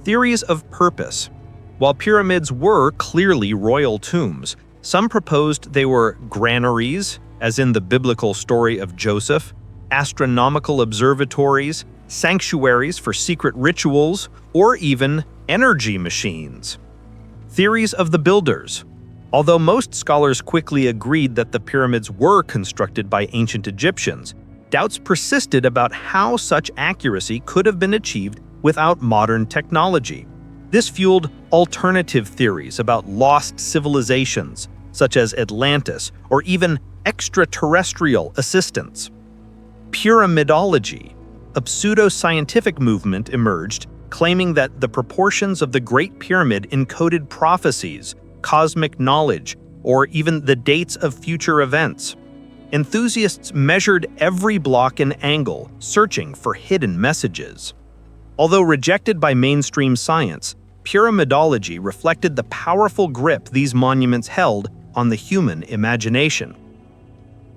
Theories of purpose. While pyramids were clearly royal tombs, some proposed they were granaries, as in the biblical story of Joseph, astronomical observatories, sanctuaries for secret rituals, or even energy machines. Theories of the builders. Although most scholars quickly agreed that the pyramids were constructed by ancient Egyptians, doubts persisted about how such accuracy could have been achieved without modern technology. This fueled alternative theories about lost civilizations, such as Atlantis, or even extraterrestrial assistance. Pyramidology. A pseudo-scientific movement emerged, claiming that the proportions of the Great Pyramid encoded prophecies, cosmic knowledge, or even the dates of future events. Enthusiasts measured every block and angle, searching for hidden messages. Although rejected by mainstream science, pyramidology reflected the powerful grip these monuments held on the human imagination.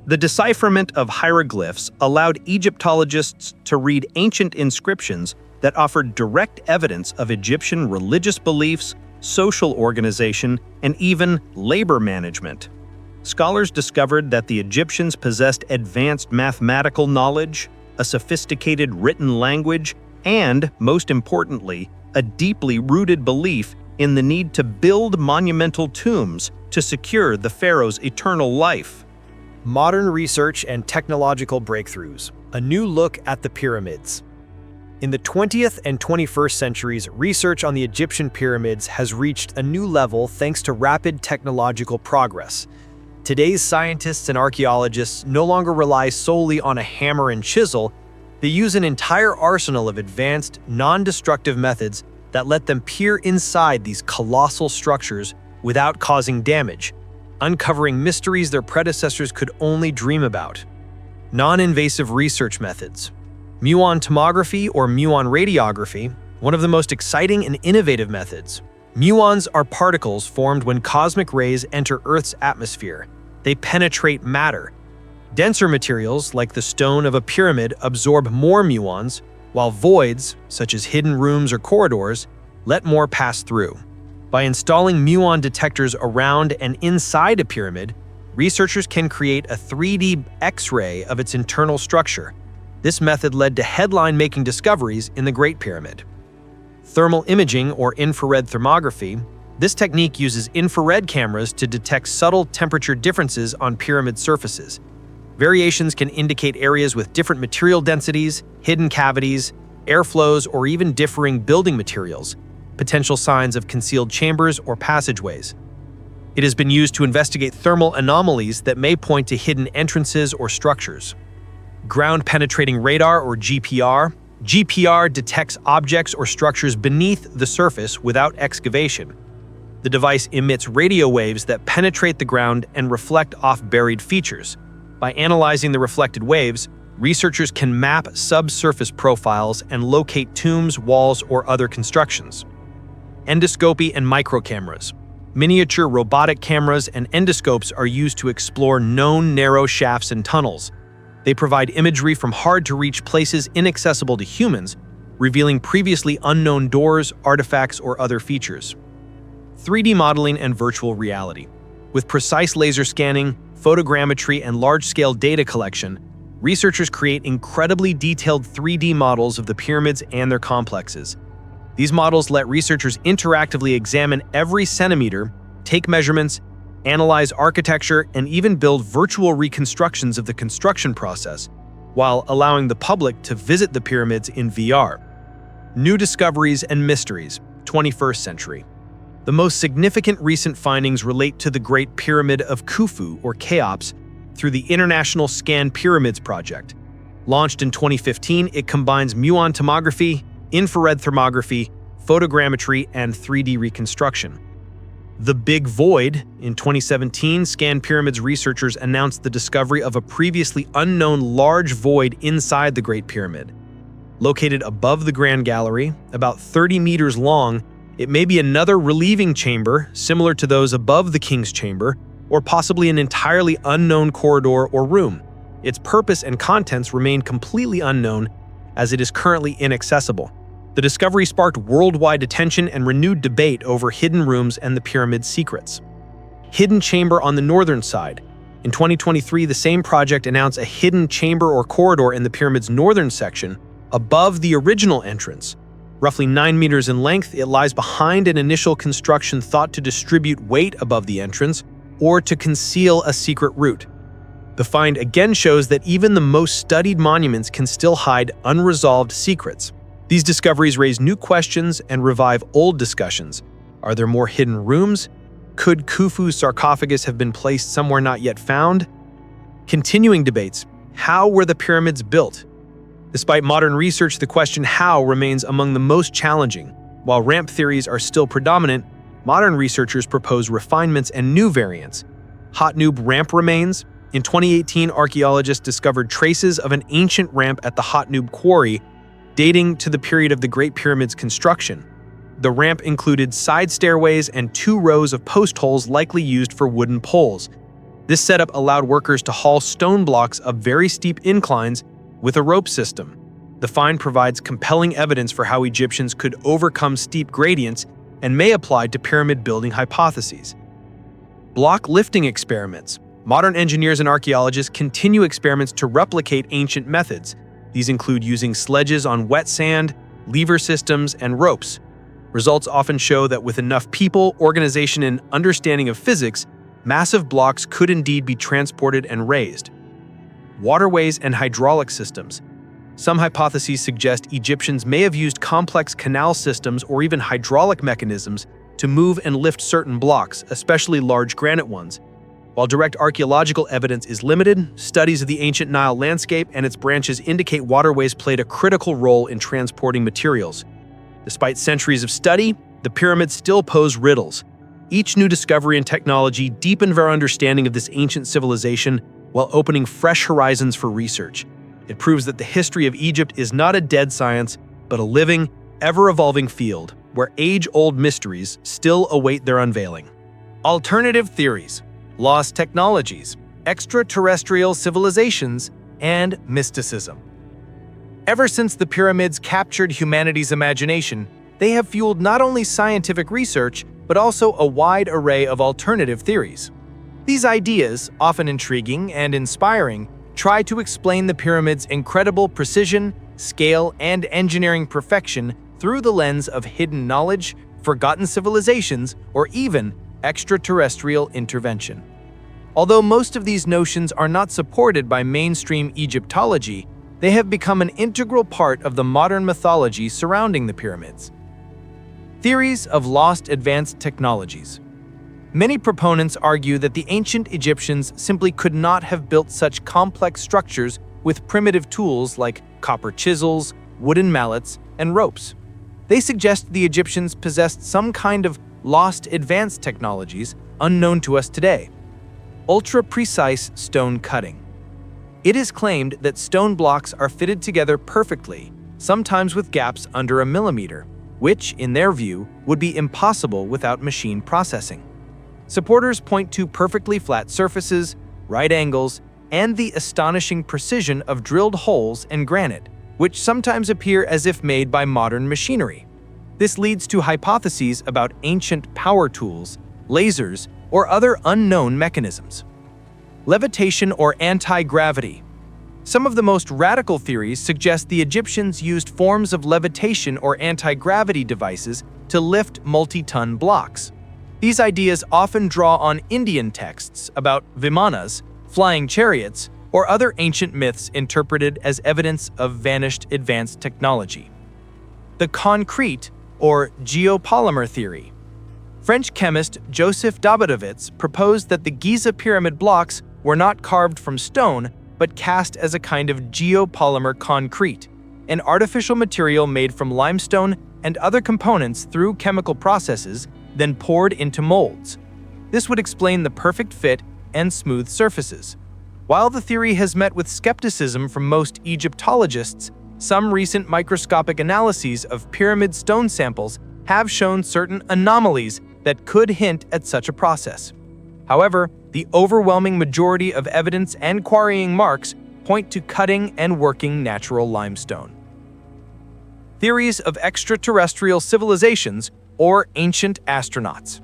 The decipherment of hieroglyphs allowed Egyptologists to read ancient inscriptions that offered direct evidence of Egyptian religious beliefs, social organization, and even labor management. Scholars discovered that the Egyptians possessed advanced mathematical knowledge, a sophisticated written language, and, most importantly, a deeply rooted belief in the need to build monumental tombs to secure the pharaoh's eternal life. Modern research and technological breakthroughs. A new look at the pyramids. In the 20th and 21st centuries, research on the Egyptian pyramids has reached a new level thanks to rapid technological progress. Today's scientists and archaeologists no longer rely solely on a hammer and chisel. They use an entire arsenal of advanced, non-destructive methods that let them peer inside these colossal structures without causing damage, uncovering mysteries their predecessors could only dream about. Non-invasive research methods. Muon tomography or muon radiography, one of the most exciting and innovative methods. Muons are particles formed when cosmic rays enter Earth's atmosphere. They penetrate matter. Denser materials, like the stone of a pyramid, absorb more muons, while voids, such as hidden rooms or corridors, let more pass through. By installing muon detectors around and inside a pyramid, researchers can create a 3D X-ray of its internal structure. This method led to headline-making discoveries in the Great Pyramid. Thermal imaging or infrared thermography. This technique uses infrared cameras to detect subtle temperature differences on pyramid surfaces. Variations can indicate areas with different material densities, hidden cavities, airflows, or even differing building materials, potential signs of concealed chambers or passageways. It has been used to investigate thermal anomalies that may point to hidden entrances or structures. Ground-penetrating radar or GPR. GPR detects objects or structures beneath the surface without excavation. The device emits radio waves that penetrate the ground and reflect off buried features. By analyzing the reflected waves, researchers can map subsurface profiles and locate tombs, walls, or other constructions. Endoscopy and microcameras. Miniature robotic cameras and endoscopes are used to explore known narrow shafts and tunnels. They provide imagery from hard-to-reach places inaccessible to humans, revealing previously unknown doors, artifacts, or other features. 3D modeling and virtual reality. With precise laser scanning, photogrammetry, and large-scale data collection, researchers create incredibly detailed 3D models of the pyramids and their complexes. These models let researchers interactively examine every centimeter, take measurements, analyze architecture, and even build virtual reconstructions of the construction process, while allowing the public to visit the pyramids in VR. New discoveries and mysteries, 21st century. The most significant recent findings relate to the Great Pyramid of Khufu, or Cheops, through the International Scan Pyramids Project. Launched in 2015, it combines muon tomography, infrared thermography, photogrammetry, and 3D reconstruction. The Big Void. In 2017, Scan Pyramids researchers announced the discovery of a previously unknown large void inside the Great Pyramid. Located above the Grand Gallery, about 30 meters long, it may be another relieving chamber similar to those above the King's Chamber, or possibly an entirely unknown corridor or room. Its purpose and contents remain completely unknown, as it is currently inaccessible. The discovery sparked worldwide attention and renewed debate over hidden rooms and the pyramid's secrets. Hidden chamber on the northern side. In 2023, the same project announced a hidden chamber or corridor in the pyramid's northern section, above the original entrance. Roughly 9 meters in length, it lies behind an initial construction thought to distribute weight above the entrance or to conceal a secret route. The find again shows that even the most studied monuments can still hide unresolved secrets. These discoveries raise new questions and revive old discussions. Are there more hidden rooms? Could Khufu's sarcophagus have been placed somewhere not yet found? Continuing debates. How were the pyramids built? Despite modern research, the question how remains among the most challenging. While ramp theories are still predominant, modern researchers propose refinements and new variants. Hot Noob ramp remains. In 2018, archaeologists discovered traces of an ancient ramp at the Hot Noob quarry, dating to the period of the Great Pyramid's construction. The ramp included side stairways and 2 rows of post holes likely used for wooden poles. This setup allowed workers to haul stone blocks up very steep inclines with a rope system. The find provides compelling evidence for how Egyptians could overcome steep gradients and may apply to pyramid building hypotheses. Block lifting experiments. Modern engineers and archaeologists continue experiments to replicate ancient methods. These include using sledges on wet sand, lever systems, and ropes. Results often show that with enough people, organization, and understanding of physics, massive blocks could indeed be transported and raised. Waterways and hydraulic systems. Some hypotheses suggest Egyptians may have used complex canal systems or even hydraulic mechanisms to move and lift certain blocks, especially large granite ones. While direct archaeological evidence is limited, studies of the ancient Nile landscape and its branches indicate waterways played a critical role in transporting materials. Despite centuries of study, the pyramids still pose riddles. Each new discovery and technology deepened our understanding of this ancient civilization while opening fresh horizons for research. It proves that the history of Egypt is not a dead science, but a living, ever-evolving field where age-old mysteries still await their unveiling. Alternative theories, lost technologies, extraterrestrial civilizations, and mysticism. Ever since the pyramids captured humanity's imagination, they have fueled not only scientific research, but also a wide array of alternative theories. These ideas, often intriguing and inspiring, try to explain the pyramids' incredible precision, scale, and engineering perfection through the lens of hidden knowledge, forgotten civilizations, or even extraterrestrial intervention. Although most of these notions are not supported by mainstream Egyptology, they have become an integral part of the modern mythology surrounding the pyramids. Theories of lost advanced technologies. Many proponents argue that the ancient Egyptians simply could not have built such complex structures with primitive tools like copper chisels, wooden mallets, and ropes. They suggest the Egyptians possessed some kind of lost advanced technologies unknown to us today. Ultra-precise stone cutting. It is claimed that stone blocks are fitted together perfectly, sometimes with gaps under a millimeter, which, in their view, would be impossible without machine processing. Supporters point to perfectly flat surfaces, right angles, and the astonishing precision of drilled holes in granite, which sometimes appear as if made by modern machinery. This leads to hypotheses about ancient power tools, lasers, or other unknown mechanisms. Levitation or anti-gravity. Some of the most radical theories suggest the Egyptians used forms of levitation or anti-gravity devices to lift multi-ton blocks. These ideas often draw on Indian texts about vimanas, flying chariots, or other ancient myths interpreted as evidence of vanished advanced technology. The concrete or geopolymer theory. French chemist Joseph Davidovits proposed that the Giza pyramid blocks were not carved from stone, but cast as a kind of geopolymer concrete, an artificial material made from limestone and other components through chemical processes, then poured into molds. This would explain the perfect fit and smooth surfaces. While the theory has met with skepticism from most Egyptologists, some recent microscopic analyses of pyramid stone samples have shown certain anomalies that could hint at such a process. However, the overwhelming majority of evidence and quarrying marks point to cutting and working natural limestone. Theories of extraterrestrial civilizations or ancient astronauts.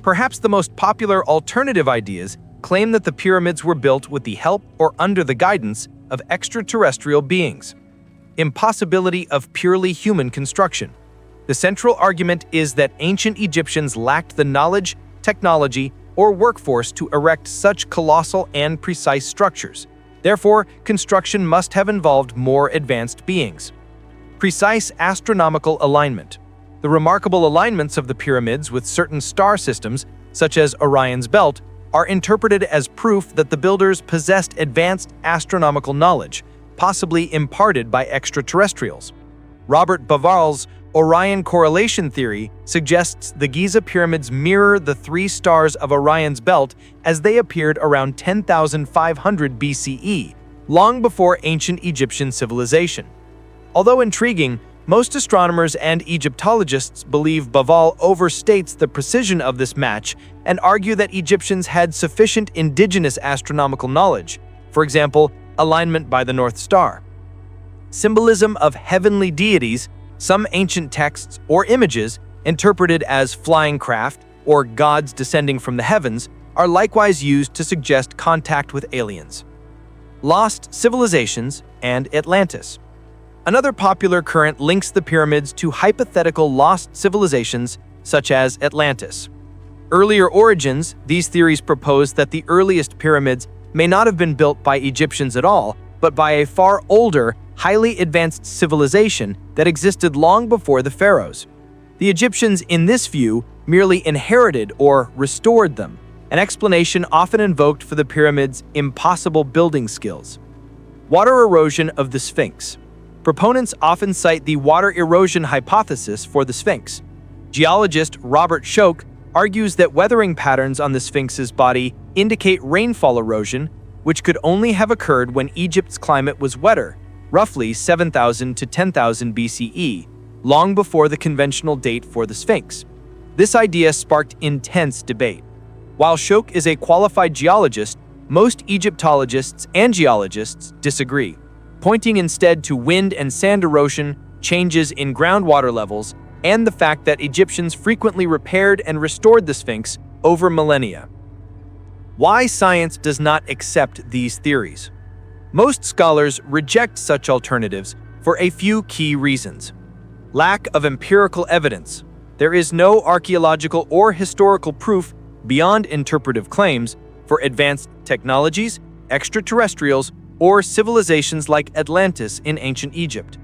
Perhaps the most popular alternative ideas claim that the pyramids were built with the help or under the guidance of extraterrestrial beings. Impossibility of purely human construction. The central argument is that ancient Egyptians lacked the knowledge, technology, or workforce to erect such colossal and precise structures. Therefore, construction must have involved more advanced beings. Precise astronomical alignment. The remarkable alignments of the pyramids with certain star systems, such as Orion's belt, are interpreted as proof that the builders possessed advanced astronomical knowledge, possibly imparted by extraterrestrials. Robert Bauval's Orion correlation theory suggests the Giza pyramids mirror the 3 stars of Orion's belt as they appeared around 10,500 BCE, long before ancient Egyptian civilization. Although intriguing, most astronomers and Egyptologists believe Baval overstates the precision of this match and argue that Egyptians had sufficient indigenous astronomical knowledge, for example, alignment by the North Star. Symbolism of heavenly deities, some ancient texts or images interpreted as flying craft or gods descending from the heavens, are likewise used to suggest contact with aliens. Lost civilizations and Atlantis. Another popular current links the pyramids to hypothetical lost civilizations such as Atlantis. Earlier origins, these theories propose that the earliest pyramids may not have been built by Egyptians at all, but by a far older, highly advanced civilization that existed long before the pharaohs. The Egyptians, in this view, merely inherited or restored them, an explanation often invoked for the pyramids' impossible building skills. Water erosion of the Sphinx. Proponents often cite the water erosion hypothesis for the Sphinx. Geologist Robert Schoch argues that weathering patterns on the Sphinx's body indicate rainfall erosion, which could only have occurred when Egypt's climate was wetter, roughly 7,000 to 10,000 BCE, long before the conventional date for the Sphinx. This idea sparked intense debate. While Schoch is a qualified geologist, most Egyptologists and geologists disagree, pointing instead to wind and sand erosion, changes in groundwater levels, and the fact that Egyptians frequently repaired and restored the Sphinx over millennia. Why science does not accept these theories? Most scholars reject such alternatives for a few key reasons. Lack of empirical evidence. There is no archaeological or historical proof beyond interpretive claims for advanced technologies, extraterrestrials, or civilizations like Atlantis in ancient Egypt.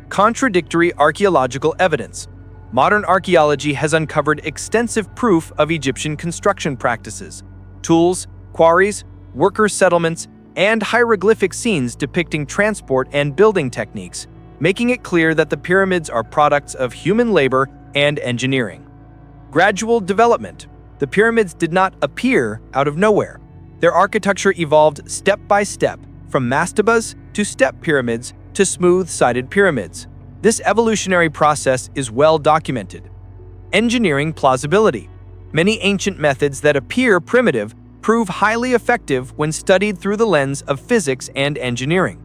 Contradictory archaeological evidence. Modern archaeology has uncovered extensive proof of Egyptian construction practices, tools, quarries, worker settlements, and hieroglyphic scenes depicting transport and building techniques, making it clear that the pyramids are products of human labor and engineering. Gradual development. The pyramids did not appear out of nowhere. Their architecture evolved step by step, from mastabas to step pyramids to smooth-sided pyramids. This evolutionary process is well documented. Engineering plausibility. Many ancient methods that appear primitive prove highly effective when studied through the lens of physics and engineering.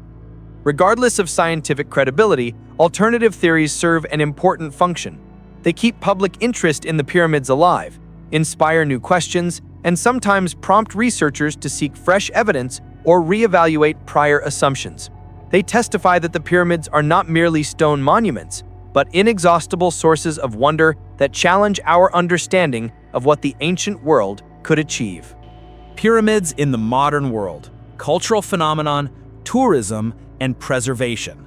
Regardless of scientific credibility, alternative theories serve an important function. They keep public interest in the pyramids alive, inspire new questions, and sometimes prompt researchers to seek fresh evidence or reevaluate prior assumptions. They testify that the pyramids are not merely stone monuments, but inexhaustible sources of wonder that challenge our understanding of what the ancient world could achieve. Pyramids in the modern world, cultural phenomenon, tourism, and preservation.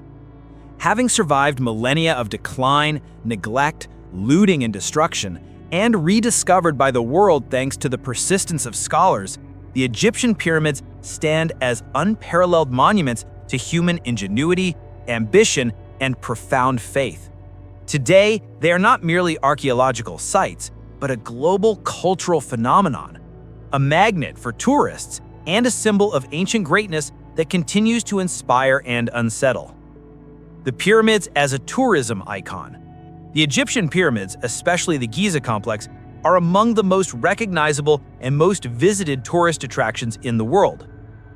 Having survived millennia of decline, neglect, looting, and destruction, and rediscovered by the world thanks to the persistence of scholars, the Egyptian pyramids stand as unparalleled monuments to human ingenuity, ambition, and profound faith. Today, they are not merely archaeological sites, but a global cultural phenomenon, a magnet for tourists, and a symbol of ancient greatness that continues to inspire and unsettle. The pyramids as a tourism icon. The Egyptian pyramids, especially the Giza complex, are among the most recognizable and most visited tourist attractions in the world.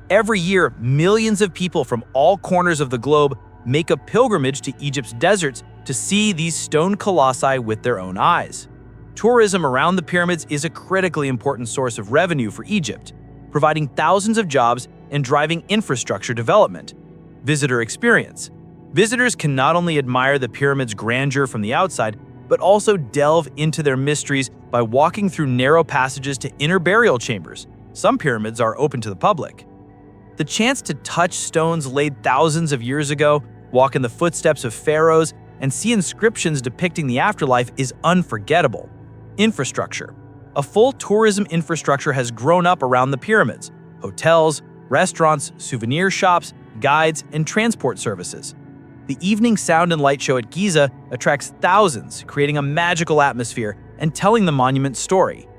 Every year, millions of people from all corners of the globe make a pilgrimage to Egypt's deserts to see these stone colossi with their own eyes. Tourism around the pyramids is a critically important source of revenue for Egypt, providing thousands of jobs and driving infrastructure development. Visitor experience. Visitors can not only admire the pyramid's grandeur from the outside, but also delve into their mysteries by walking through narrow passages to inner burial chambers. Some pyramids are open to the public. The chance to touch stones laid thousands of years ago, walk in the footsteps of pharaohs, and see inscriptions depicting the afterlife is unforgettable. Infrastructure. A full tourism infrastructure has grown up around the pyramids: hotels, restaurants, souvenir shops, guides, and transport services. The evening sound and light show at Giza attracts thousands, creating a magical atmosphere and telling the monument's story.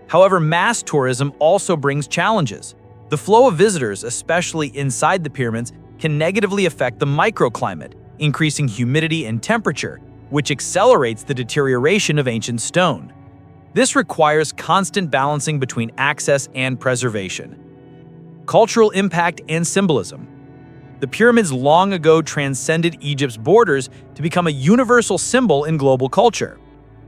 However, mass tourism also brings challenges. The flow of visitors, especially inside the pyramids, can negatively affect the microclimate, increasing humidity and temperature, which accelerates the deterioration of ancient stone. This requires constant balancing between access and preservation. Cultural impact and symbolism. The pyramids long ago transcended Egypt's borders to become a universal symbol in global culture.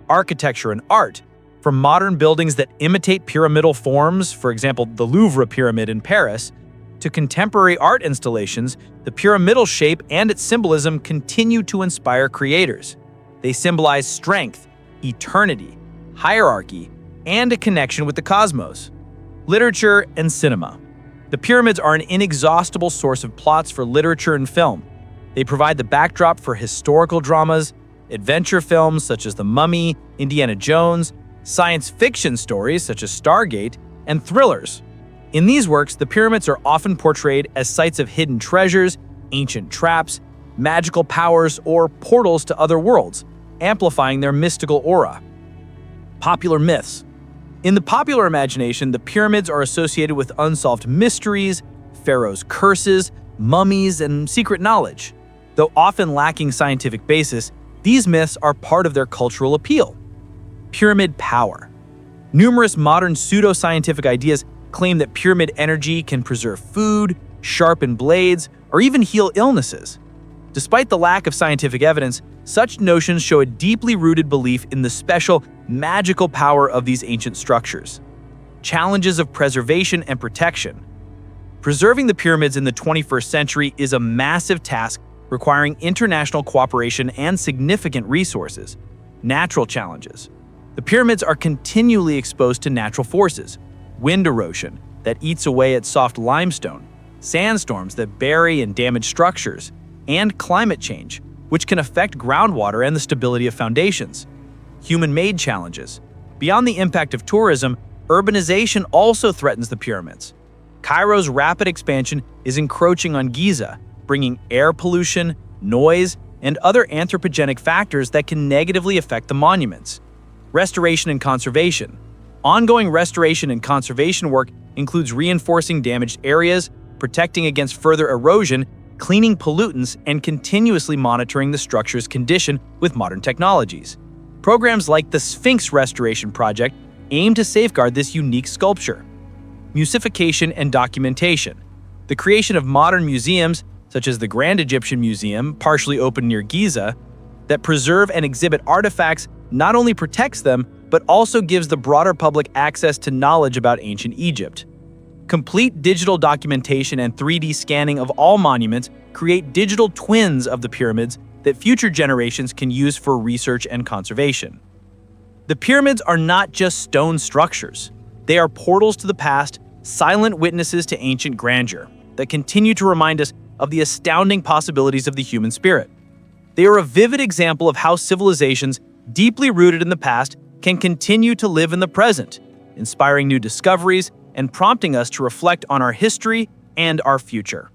Architecture and art, from modern buildings that imitate pyramidal forms, for example, the Louvre Pyramid in Paris, to contemporary art installations, the pyramidal shape and its symbolism continue to inspire creators. They symbolize strength, eternity, hierarchy, and a connection with the cosmos. Literature and cinema. The pyramids are an inexhaustible source of plots for literature and film. They provide the backdrop for historical dramas, adventure films such as The Mummy, Indiana Jones, science fiction stories such as Stargate, and thrillers. In these works, the pyramids are often portrayed as sites of hidden treasures, ancient traps, magical powers, or portals to other worlds, amplifying their mystical aura. Popular myths. In the popular imagination, the pyramids are associated with unsolved mysteries, pharaohs' curses, mummies, and secret knowledge. Though often lacking scientific basis, these myths are part of their cultural appeal. Pyramid power. Numerous modern pseudo-scientific ideas claim that pyramid energy can preserve food, sharpen blades, or even heal illnesses. Despite the lack of scientific evidence, such notions show a deeply rooted belief in the special, magical power of these ancient structures. Challenges of preservation and protection. Preserving the pyramids in the 21st century is a massive task requiring international cooperation and significant resources. Natural challenges. The pyramids are continually exposed to natural forces, wind erosion that eats away at soft limestone, sandstorms that bury and damage structures, and climate change, which can affect groundwater and the stability of foundations. Human-made challenges. Beyond the impact of tourism, urbanization also threatens the pyramids. Cairo's rapid expansion is encroaching on Giza, bringing air pollution, noise, and other anthropogenic factors that can negatively affect the monuments. Restoration and conservation. Ongoing restoration and conservation work includes reinforcing damaged areas, protecting against further erosion, cleaning pollutants, and continuously monitoring the structure's condition with modern technologies. Programs like the Sphinx Restoration Project aim to safeguard this unique sculpture. Musification and documentation. The creation of modern museums, such as the Grand Egyptian Museum, partially open near Giza, that preserve and exhibit artifacts not only protects them, but also gives the broader public access to knowledge about ancient Egypt. Complete digital documentation and 3D scanning of all monuments create digital twins of the pyramids that future generations can use for research and conservation. The pyramids are not just stone structures. They are portals to the past, silent witnesses to ancient grandeur that continue to remind us of the astounding possibilities of the human spirit. They are a vivid example of how civilizations deeply rooted in the past can continue to live in the present, inspiring new discoveries and prompting us to reflect on our history and our future.